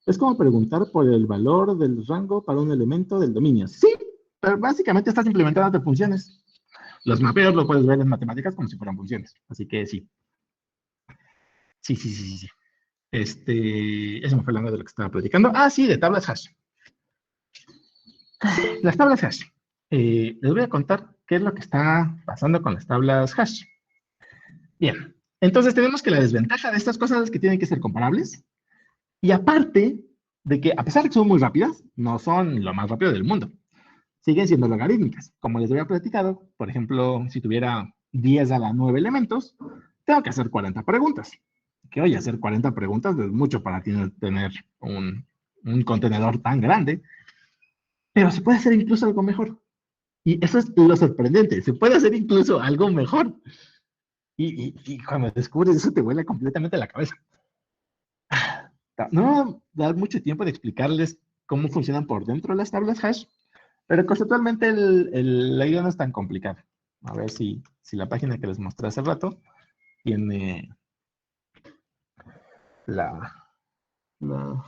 Es como preguntar por el valor del rango para un elemento del dominio. Sí, pero básicamente estás implementando funciones. Los mapeos lo puedes ver en matemáticas como si fueran funciones. Así que sí. Sí, sí, sí, sí, sí. Eso me fue hablando de lo que estaba platicando. Ah, sí, de tablas hash. Las tablas hash. Les voy a contar qué es lo que está pasando con las tablas hash. Bien, entonces tenemos que la desventaja de estas cosas es que tienen que ser comparables. Y aparte de que, a pesar de que son muy rápidas, no son lo más rápido del mundo. Siguen siendo logarítmicas. Como les había platicado, por ejemplo, si tuviera 10 a la 9 elementos, tengo que hacer 40 preguntas. Que oye, hacer 40 preguntas es mucho para tener un contenedor tan grande, pero se puede hacer incluso algo mejor. Y eso es lo sorprendente, se puede hacer incluso algo mejor. Y cuando descubres eso te vuela completamente la cabeza. No va a dar mucho tiempo de explicarles cómo funcionan por dentro las tablas hash, pero conceptualmente la idea no es tan complicada. A ver si la página que les mostré hace rato tiene la... la...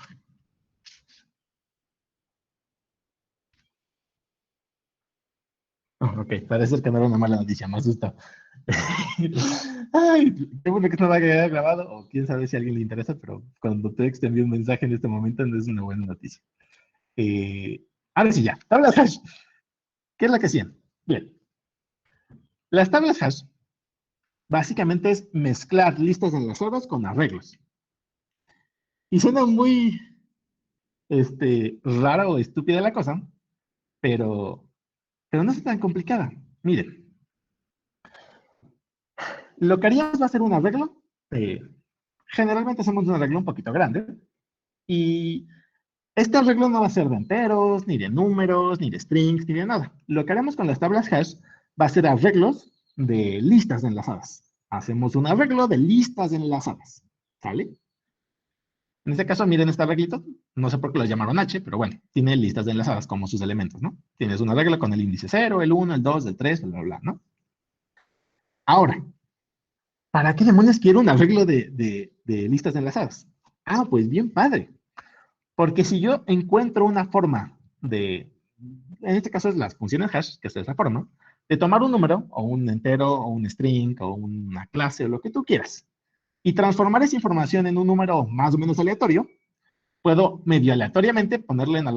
Oh, ok, parece que no era una mala noticia, me asusta. Ay, qué bueno que no va a quedar grabado, o quién sabe si a alguien le interesa, pero cuando te envíe un mensaje en este momento no es una buena noticia. Ahora sí ya, tablas hash. ¿Qué es lo que hacían? Bien, las tablas hash básicamente es mezclar listas enlazadas con arreglos. Y suena muy rara o estúpida la cosa, pero, pero no es tan complicada. Miren, lo que haríamos va a ser un arreglo. eh, Generalmente hacemos un arreglo un poquito grande. Y este arreglo no va a ser de enteros, ni de números, ni de strings, ni de nada. Lo que haremos con las tablas hash va a ser arreglos de listas enlazadas. Hacemos un arreglo de listas enlazadas. ¿Sale? En este caso, miren este arreglito. No sé por qué lo llamaron H, pero bueno, tiene listas de enlazadas como sus elementos, ¿no? Tienes una regla con el índice 0, el 1, el 2, el 3, bla, bla, bla, ¿no? Ahora, ¿para qué demonios quiero un arreglo de listas enlazadas? Ah, pues bien padre. Porque si yo encuentro una forma en este caso es las funciones hash, que es esa forma, de tomar un número, o un entero, o un string, o una clase, o lo que tú quieras, y transformar esa información en un número más o menos aleatorio, puedo medio aleatoriamente ponerle en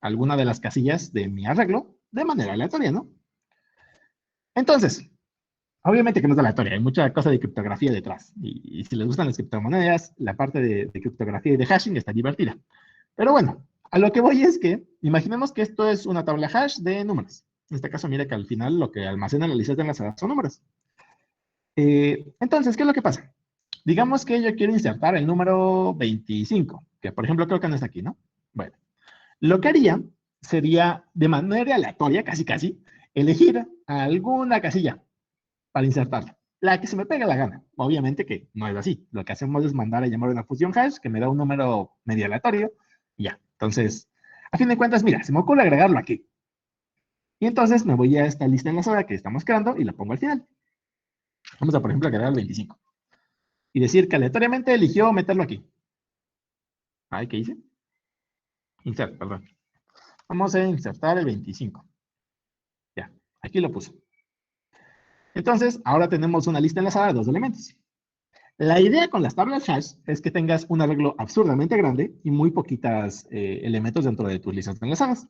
alguna de las casillas de mi arreglo de manera aleatoria, ¿no? Entonces, obviamente que no es aleatoria, hay mucha cosa de criptografía detrás. Y si les gustan las criptomonedas, la parte de criptografía y de hashing está divertida. Pero bueno, a lo que voy es que, imaginemos que esto es una tabla hash de números. En este caso, mire que al final lo que almacena la lista de enlazadas son números. Entonces, ¿qué es lo que pasa? Digamos que yo quiero insertar el número 25, que por ejemplo creo que no está aquí, ¿no? Bueno, lo que haría sería de manera aleatoria, casi casi, elegir alguna casilla para insertarla. La que se me pegue la gana. Obviamente que no es así. Lo que hacemos es mandar a llamar una función hash que me da un número medio aleatorio y ya. Entonces, a fin de cuentas, mira, se me ocurre agregarlo aquí. Y entonces me voy a esta lista enlazada que estamos creando y la pongo al final. Vamos a, por ejemplo, agregar el 25. Y decir que aleatoriamente eligió meterlo aquí. Ay, ¿qué hice? Insert, perdón. Vamos a insertar el 25. Ya, aquí lo puse. Entonces, ahora tenemos una lista enlazada de 2 elementos. La idea con las tablas hash es que tengas un arreglo absurdamente grande y muy poquitas elementos dentro de tus listas enlazadas.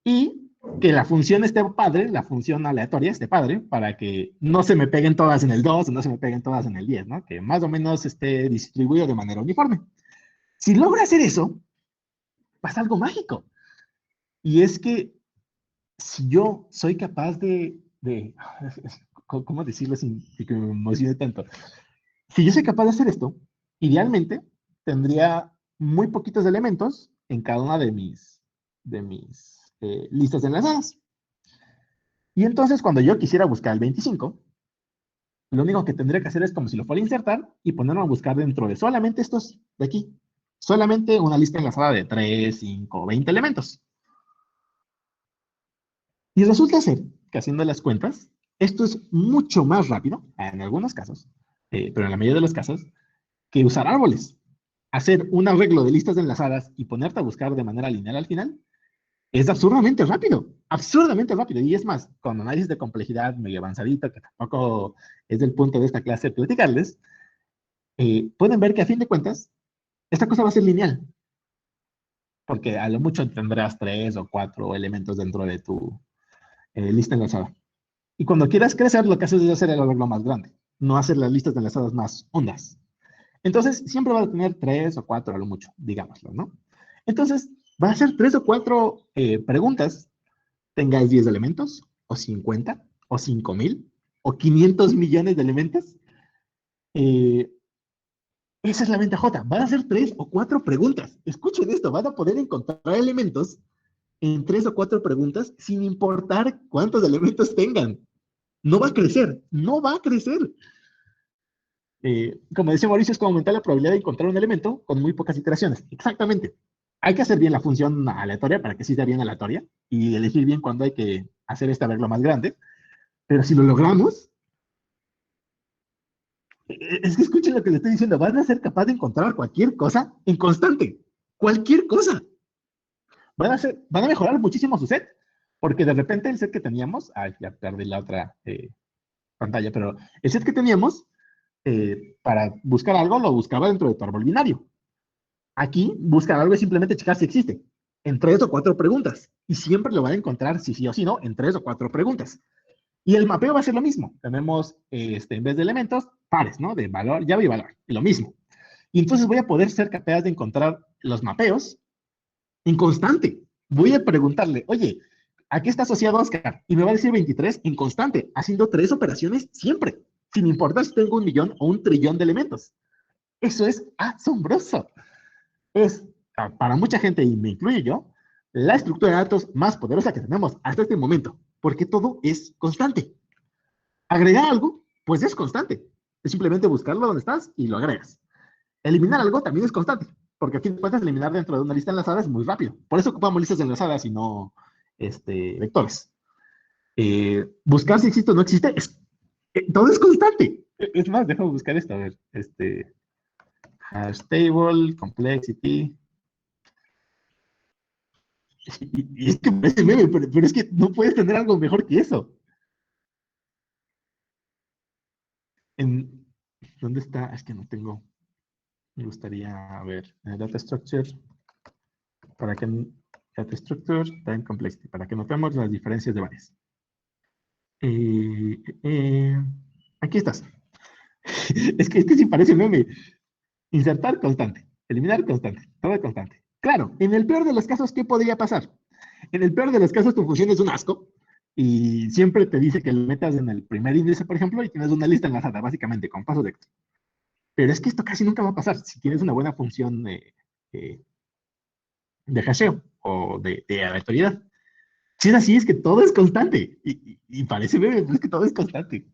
Y que la función esté padre, la función aleatoria esté padre, para que no se me peguen todas en el 2 o no se me peguen todas en el 10, ¿no? Que más o menos esté distribuido de manera uniforme. Si logra hacer eso, pasa algo mágico. Y es que si yo soy capaz ¿cómo decirlo sin que me emocione tanto? Si yo soy capaz de hacer esto, idealmente tendría muy poquitos elementos en cada una de mis listas enlazadas. Y entonces cuando yo quisiera buscar el 25, lo único que tendría que hacer es como si lo fuera a insertar y ponerlo a buscar dentro de solamente estos de aquí. Solamente una lista enlazada de 3, 5, 20 elementos. Y resulta ser que haciendo las cuentas, esto es mucho más rápido, en algunos casos, pero en la mayoría de los casos, que usar árboles. Hacer un arreglo de listas enlazadas y ponerte a buscar de manera lineal al final es absurdamente rápido. Y es más, con análisis de complejidad medio avanzadito, que tampoco es del punto de esta clase platicarles, pueden ver que a fin de cuentas, esta cosa va a ser lineal, porque a lo mucho tendrás 3 o 4 elementos dentro de tu lista enlazada. Y cuando quieras crecer, lo que haces es hacer el arreglo más grande, no hacer las listas enlazadas más hondas. Entonces, siempre va a tener 3 o 4 a lo mucho, digámoslo, ¿no? Entonces, va a ser 3 o 4 preguntas, tengáis 10 elementos, o 50, o 5000, o 500 millones de elementos. Esa es la ventajota. Van a ser 3 o 4 preguntas. Escuchen esto, van a poder encontrar elementos en 3 o 4 preguntas sin importar cuántos elementos tengan. No va a crecer, no va a crecer. Como decía Mauricio, es como aumentar la probabilidad de encontrar un elemento con muy pocas iteraciones. Exactamente. Hay que hacer bien la función aleatoria para que sí sea bien aleatoria y elegir bien cuándo hay que hacer este arreglo más grande. Pero si lo logramos, es que escuchen lo que le estoy diciendo, van a ser capaz de encontrar cualquier cosa en constante. Cualquier cosa. Van a mejorar muchísimo su set. Porque de repente el set que teníamos, ya perdí la otra pantalla, pero el set que teníamos, para buscar algo, lo buscaba dentro de tu árbol binario. Aquí, buscar algo es simplemente checar si existe, en 3 o 4 preguntas. Y siempre lo van a encontrar, si sí o si no, en 3 o 4 preguntas. Y el mapeo va a ser lo mismo. Tenemos, en vez de elementos, pares, ¿no? De valor, llave y valor. Y lo mismo. Y entonces voy a poder ser capaz de encontrar los mapeos en constante. Voy a preguntarle, oye, ¿a qué está asociado Oscar? Y me va a decir 23 en constante, haciendo 3 operaciones siempre, sin importar si tengo 1.000.000 o 1.000.000.000 de elementos. Eso es asombroso. Es, para mucha gente, y me incluyo yo, la estructura de datos más poderosa que tenemos hasta este momento, porque todo es constante. Agregar algo, pues es constante. Es simplemente buscarlo donde estás y lo agregas. Eliminar algo también es constante, porque aquí puedes eliminar dentro de una lista enlazada es muy rápido. Por eso ocupamos listas enlazadas y no vectores. Buscar si existe o no existe, todo es constante. Es más, déjame buscar esto, a ver, hash table, complexity. Y es que parece meme, pero es que no puedes tener algo mejor que eso. ¿Dónde está? Es que no tengo. Me gustaría ver data structure para que data structure, time complexity, para que notemos las diferencias de varias. Aquí estás. Es que sí parece meme. Insertar constante, eliminar constante, todo constante. Claro, en el peor de los casos, ¿qué podría pasar? En el peor de los casos, tu función es un asco y siempre te dice que lo metas en el primer índice, por ejemplo, y tienes una lista enlazada, básicamente, con pasos de texto. Pero es que esto casi nunca va a pasar si tienes una buena función de hasheo o de aleatoriedad. Si es así, es que todo es constante. Y parece bebé, pero es que todo es constante.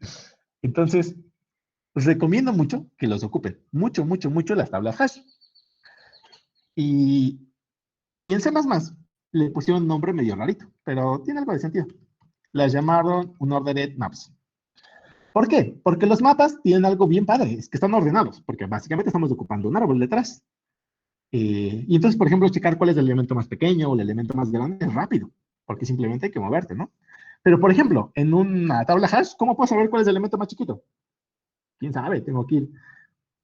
Entonces, os recomiendo mucho que los ocupen. Mucho, mucho, mucho las tablas hash. Y en C++ le pusieron un nombre medio rarito, pero tiene algo de sentido. Las llamaron unordered maps. ¿Por qué? Porque los mapas tienen algo bien padre, es que están ordenados, porque básicamente estamos ocupando un árbol detrás. Y entonces, por ejemplo, checar cuál es el elemento más pequeño o el elemento más grande es rápido, porque simplemente hay que moverte, ¿no? Pero, por ejemplo, en una tabla hash, ¿cómo puedo saber cuál es el elemento más chiquito? ¿Quién sabe? Tengo que ir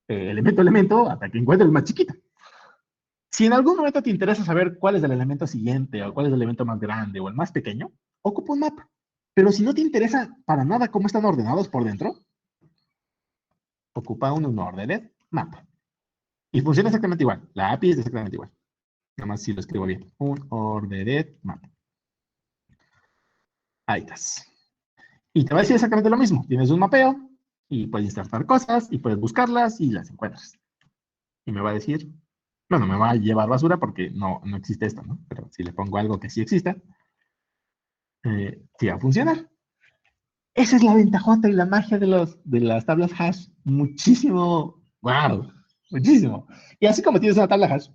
elemento a elemento hasta que encuentre el más chiquito. Si en algún momento te interesa saber cuál es el elemento siguiente o cuál es el elemento más grande o el más pequeño, ocupa un mapa. Pero si no te interesa para nada cómo están ordenados por dentro, ocupa un unordered map. Y funciona exactamente igual. La API es exactamente igual. Nada más si lo escribo bien. Unordered map. Ahí estás. Y te va a decir exactamente lo mismo. Tienes un mapeo y puedes insertar cosas y puedes buscarlas y las encuentras. Y me va a decir Bueno, me va a llevar basura porque no existe esto, ¿no? Pero si le pongo algo que sí exista, sí va a funcionar. Esa es la ventajota y la magia de las tablas hash. Muchísimo, wow, muchísimo. Y así como tienes una tabla hash,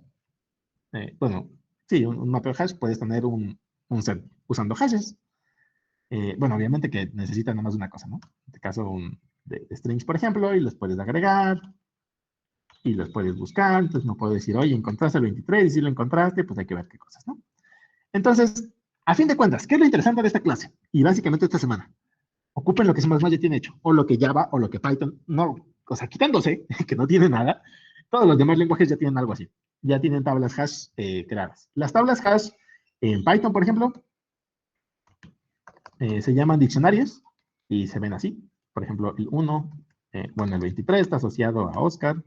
bueno, sí, un mapeo hash, puedes tener un set usando hashes. Bueno, obviamente que necesita nada más una cosa, ¿no? En este caso, de strings, por ejemplo, y los puedes agregar y los puedes buscar. Entonces, no puedo decir, oye, encontraste el 23 y si lo encontraste, pues hay que ver qué cosas, ¿no? Entonces, a fin de cuentas, ¿qué es lo interesante de esta clase? Y básicamente esta semana, ocupen lo que C++ ya tiene hecho, o lo que Java, o lo que Python, no, o sea, quitándose, que no tiene nada, todos los demás lenguajes ya tienen algo así, ya tienen tablas hash creadas. Las tablas hash en Python, por ejemplo, se llaman diccionarios y se ven así. Por ejemplo, el 1, bueno, el 23 está asociado a Oscar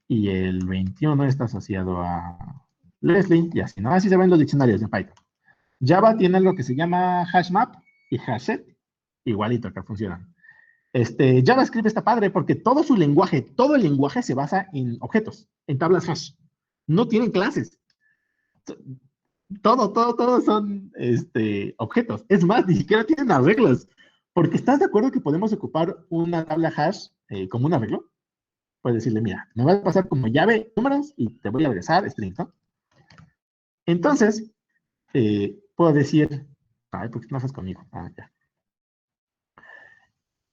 y el 21 está asociado a Leslie y así, ¿no? Así se ven los diccionarios en Python. Java tiene algo que se llama hashmap y hashset, igualito que funcionan. JavaScript está padre porque todo el lenguaje se basa en objetos, en tablas hash. No tienen clases. Todo son objetos. Es más, ni siquiera tienen arreglos. Porque ¿estás de acuerdo que podemos ocupar una tabla hash como un arreglo? Puedes decirle, mira, me vas a pasar como llave números y te voy a regresar string, ¿no? Entonces, puedo decir, ay, ¿por qué no haces conmigo? Ah, ya.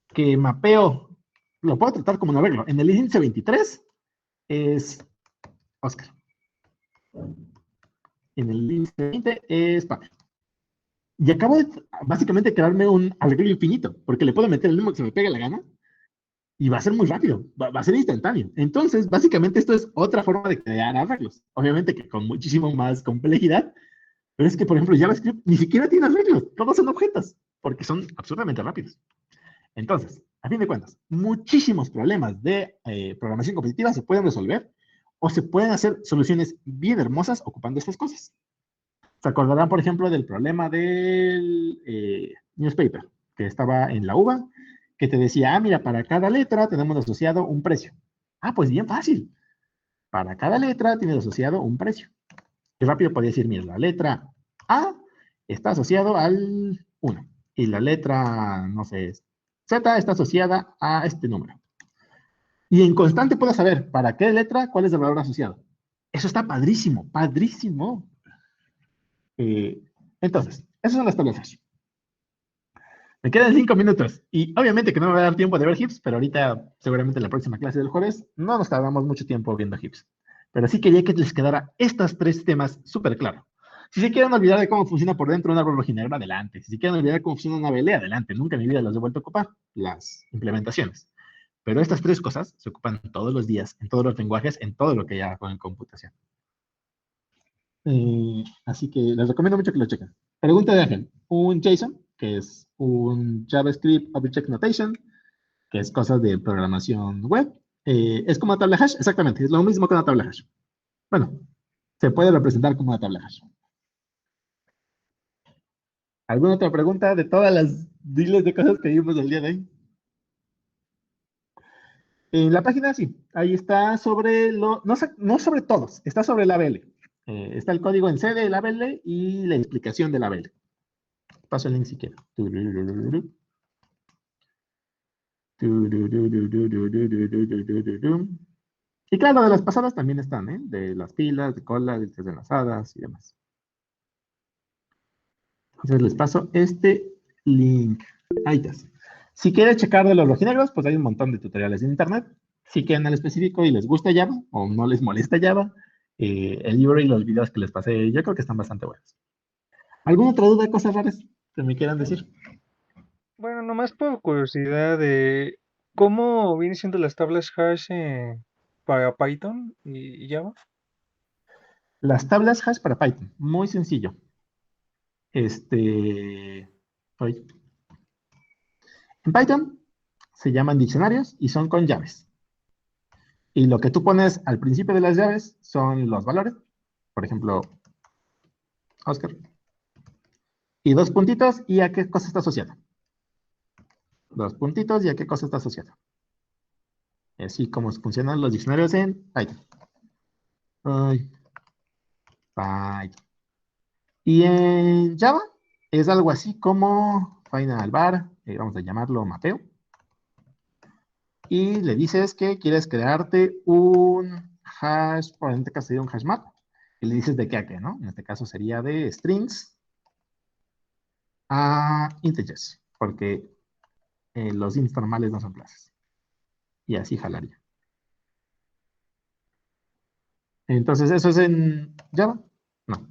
Que mapeo, lo puedo tratar como un arreglo. En el índice 23 es Oscar. En el índice 20 es Pablo. Y acabo de básicamente crearme un arreglo infinito, porque le puedo meter el número que se me pegue la gana y va a ser muy rápido, va a ser instantáneo. Entonces, básicamente esto es otra forma de crear arreglos. Obviamente que con muchísimo más complejidad, pero es que, por ejemplo, JavaScript ni siquiera tiene arreglos, todos son objetos, porque son absurdamente rápidos. Entonces, a fin de cuentas, muchísimos problemas de programación competitiva se pueden resolver o se pueden hacer soluciones bien hermosas ocupando estas cosas. Se acordarán, por ejemplo, del problema del newspaper, que estaba en la UVA, que te decía, ah, mira, para cada letra tenemos asociado un precio. Ah, pues bien fácil. Para cada letra tienes asociado un precio. Y rápido podía decir, mira, la letra A está asociado al 1. Y la letra, no sé, Z está asociada a este número. Y en constante puedo saber para qué letra cuál es el valor asociado. Eso está padrísimo, padrísimo. Entonces, esas son las tablas hash. Me quedan 5 minutos y obviamente que no me va a dar tiempo de ver hips, pero ahorita seguramente en la próxima clase del jueves no nos tardamos mucho tiempo viendo hips. Pero sí quería que les quedara estos 3 temas súper claros. Si se quieren olvidar de cómo funciona por dentro un árbol rojinegro, adelante. Si se quieren olvidar de cómo funciona una BL, adelante. Nunca en mi vida las he vuelto a ocupar, las implementaciones. Pero estas 3 cosas se ocupan todos los días, en todos los lenguajes, en todo lo que ya hago en computación. Así que les recomiendo mucho que lo chequen. Pregunta de Ángel. Un JSON, que es un JavaScript Object Notation, que es cosas de programación web. ¿Es como una tabla hash? Exactamente, es lo mismo que una tabla hash. Bueno, se puede representar como una tabla hash. ¿Alguna otra pregunta de todas las miles de cosas que vimos el día de hoy? En la página sí, ahí está sobre no sobre todos, está sobre la ABL. Está el código en C de la ABL y la explicación de la ABL. Paso el link si quiero. Y claro, de las pasadas también están, ¿eh? De las pilas, de colas, de enlazadas y demás. Entonces les paso este link. Ahí está. Si quieren checar de los rojinegros, pues hay un montón de tutoriales en internet. Si quieren al específico y les gusta Java o no les molesta Java, el libro y los videos que les pasé, yo creo que están bastante buenos. ¿Alguna otra duda, cosas raras que me quieran decir? Bueno, nomás por curiosidad de cómo vienen siendo las tablas hash para Python y Java. Las tablas hash para Python, muy sencillo. Ay. En Python se llaman diccionarios y son con llaves. Y lo que tú pones al principio de las llaves son los valores. Por ejemplo, Oscar. Y 2 puntitos y a qué cosa está asociado. 2 puntitos y a qué cosa está asociado. Así como funcionan los diccionarios en Python. Ay, Python. Y en Java es algo así como final var, vamos a llamarlo Mateo, y le dices que quieres crearte un hash, por en este caso sería un hash map, y le dices de qué a qué, ¿no? En este caso sería de strings a integers, porque los ints normales no son clases. Y así jalaría. Entonces, ¿eso es en Java? No.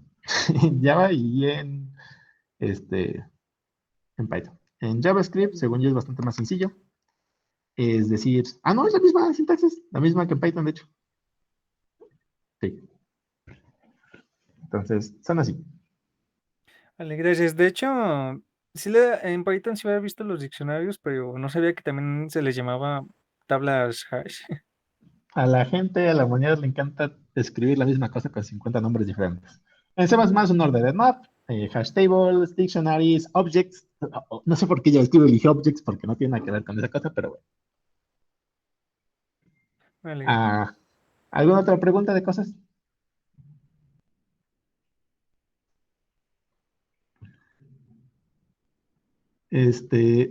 En Java y este, en Python. En JavaScript, según yo, es bastante más sencillo. Es decir, no, es la misma sintaxis, la misma que en Python, de hecho. Sí. Entonces, son así. Vale, gracias. De hecho, en Python sí había visto los diccionarios, pero no sabía que también se les llamaba tablas hash. A la gente, a la humanidad le encanta escribir la misma cosa con 50 nombres diferentes. En C++ un orden de map, hash tables, dictionaries, objects. No sé por qué yo escribo elige objects porque no tiene nada que ver con esa cosa, pero bueno. Vale. Ah, ¿alguna otra pregunta de cosas?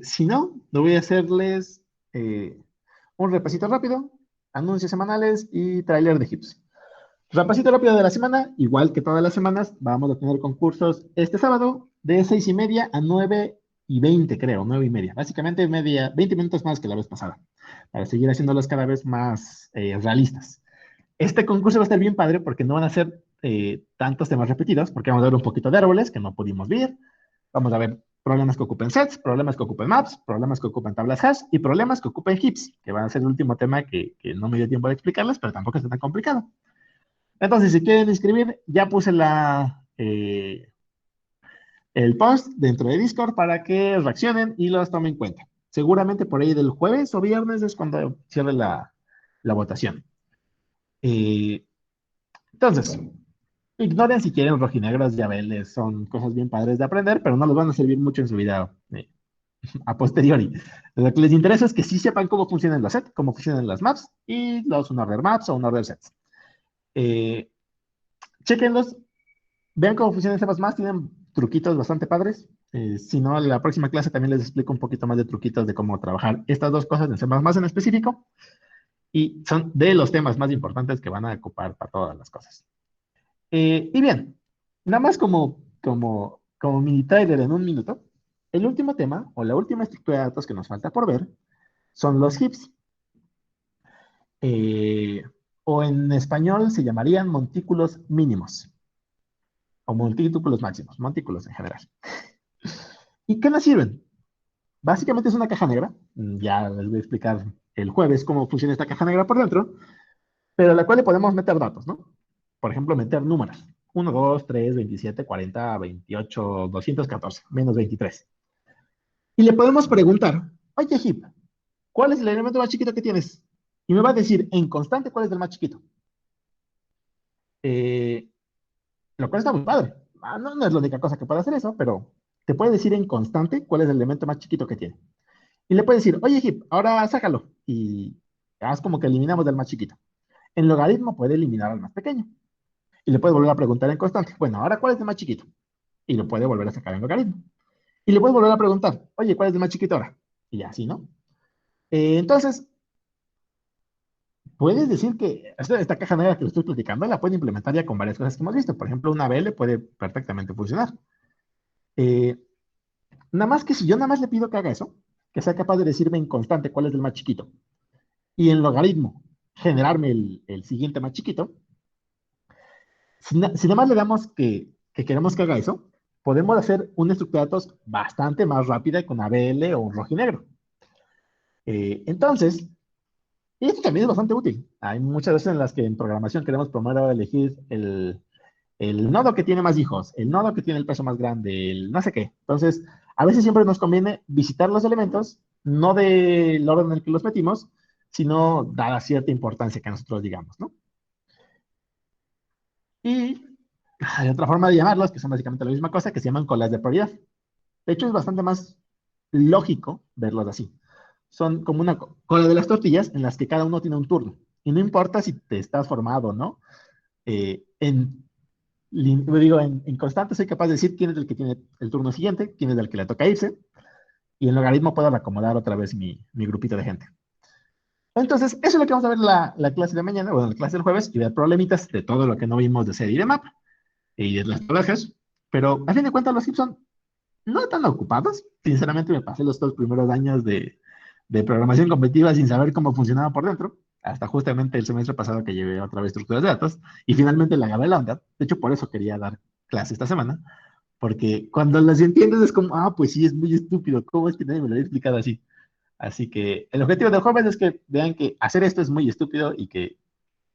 Si no, lo voy a hacerles eh, un repasito rápido, anuncios semanales y tráiler de hips. Repasito rápido de la semana, igual que todas las semanas, vamos a tener concursos este sábado de 6:30 a 9:20, creo, 9:30. Básicamente 20 minutos más que la vez pasada, para seguir haciéndolos cada vez más realistas. Este concurso va a estar bien padre porque no van a ser tantos temas repetidos, porque vamos a ver un poquito de árboles que no pudimos ver, vamos a ver problemas que ocupen sets, problemas que ocupen maps, problemas que ocupen tablas hash y problemas que ocupen heaps, que van a ser el último tema que no me dio tiempo de explicarles, pero tampoco es tan complicado. Entonces, si quieren inscribir, ya puse el post dentro de Discord para que reaccionen y los tomen en cuenta. Seguramente por ahí del jueves o viernes es cuando cierre la votación. Eh, entonces, ignoren si quieren rojinegros, ya ven, son cosas bien padres de aprender, pero no les van a servir mucho en su vida a posteriori. Lo que les interesa es que sí sepan cómo funcionan los sets, cómo funcionan las maps y los unorder maps o unorder sets. Chequenlos, vean cómo funcionan esas más, tienen truquitos bastante padres. Si no, en la próxima clase también les explico un poquito más de truquitos de cómo trabajar estas dos cosas en C++ en específico. Y son de los temas más importantes que van a ocupar para todas las cosas. Y bien, nada más como mini trailer en un minuto, el último tema o la última estructura de datos que nos falta por ver son los heaps. Eh, o en español se llamarían montículos mínimos o montículos máximos, montículos en general. ¿Y qué nos sirven? Básicamente es una caja negra. Ya les voy a explicar el jueves cómo funciona esta caja negra por dentro, pero a la cual le podemos meter datos, ¿no? Por ejemplo, meter números. 1, 2, 3, 27, 40, 28, 214, menos 23. Y le podemos preguntar, oye, Hip, ¿cuál es el elemento más chiquito que tienes? Y me va a decir en constante cuál es el más chiquito. Eh, lo cual está muy padre. No es la única cosa que puede hacer eso, pero te puede decir en constante cuál es el elemento más chiquito que tiene. Y le puede decir, oye, Hip, ahora sácalo. Y haz como que eliminamos del más chiquito. En logaritmo puede eliminar al más pequeño. Y le puede volver a preguntar en constante, bueno, ahora ¿cuál es el más chiquito? Y lo puede volver a sacar en logaritmo. Y le puede volver a preguntar, oye, ¿cuál es el más chiquito ahora? Y así, ¿no? Entonces, puedes decir que esta caja negra que le estoy platicando la puede implementar ya con varias cosas que hemos visto. Por ejemplo, una BL puede perfectamente funcionar. Eh, Nada más que si yo nada más le pido que haga eso, que sea capaz de decirme en constante cuál es el más chiquito, y en logaritmo generarme el siguiente más chiquito, si nada más le damos que queremos que haga eso, podemos hacer una estructura de datos bastante más rápida con ABL o un rojinegro. Entonces, y esto también es bastante útil. Hay muchas veces en las que en programación queremos primero elegir el nodo que tiene más hijos, el nodo que tiene el peso más grande, el no sé qué. Entonces, a veces siempre nos conviene visitar los elementos, no del orden en el que los metimos, sino dada cierta importancia que nosotros digamos, ¿no? Y hay otra forma de llamarlos, que son básicamente la misma cosa, que se llaman colas de prioridad. De hecho, es bastante más lógico verlos así. Son como una cola de las tortillas en las que cada uno tiene un turno. Y no importa si te estás formado o no, en constante soy capaz de decir quién es el que tiene el turno siguiente, quién es el que le toca irse, y en logaritmo puedo acomodar otra vez mi grupito de gente. Entonces, eso es lo que vamos a ver en la clase de mañana, o en la clase del jueves, y ver problemitas de todo lo que no vimos de serie de map y de las parejas. Pero a fin de cuentas, los Simpson no están ocupados. Sinceramente, me pasé los 2 primeros años de programación competitiva sin saber cómo funcionaba por dentro, hasta justamente el semestre pasado que llevé otra vez estructuras de datos, y finalmente le agarré la onda. De hecho, por eso quería dar clase esta semana, porque cuando las entiendes es como, ah, pues sí, es muy estúpido, ¿cómo es que nadie me lo había explicado así? Así que el objetivo del joven es que vean que hacer esto es muy estúpido y que,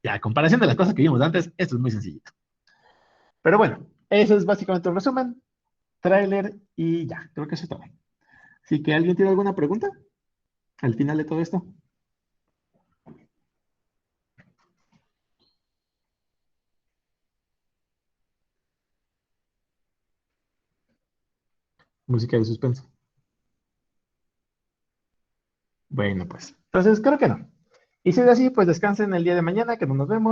ya, a comparación de las cosas que vimos antes, esto es muy sencillito. Pero bueno, eso es básicamente un resumen, tráiler y ya, creo que eso es todo. Así que, ¿alguien tiene alguna pregunta al final de todo esto? Música de suspenso. Bueno, pues, entonces creo que no. Y si es así, pues descansen el día de mañana, que no nos vemos.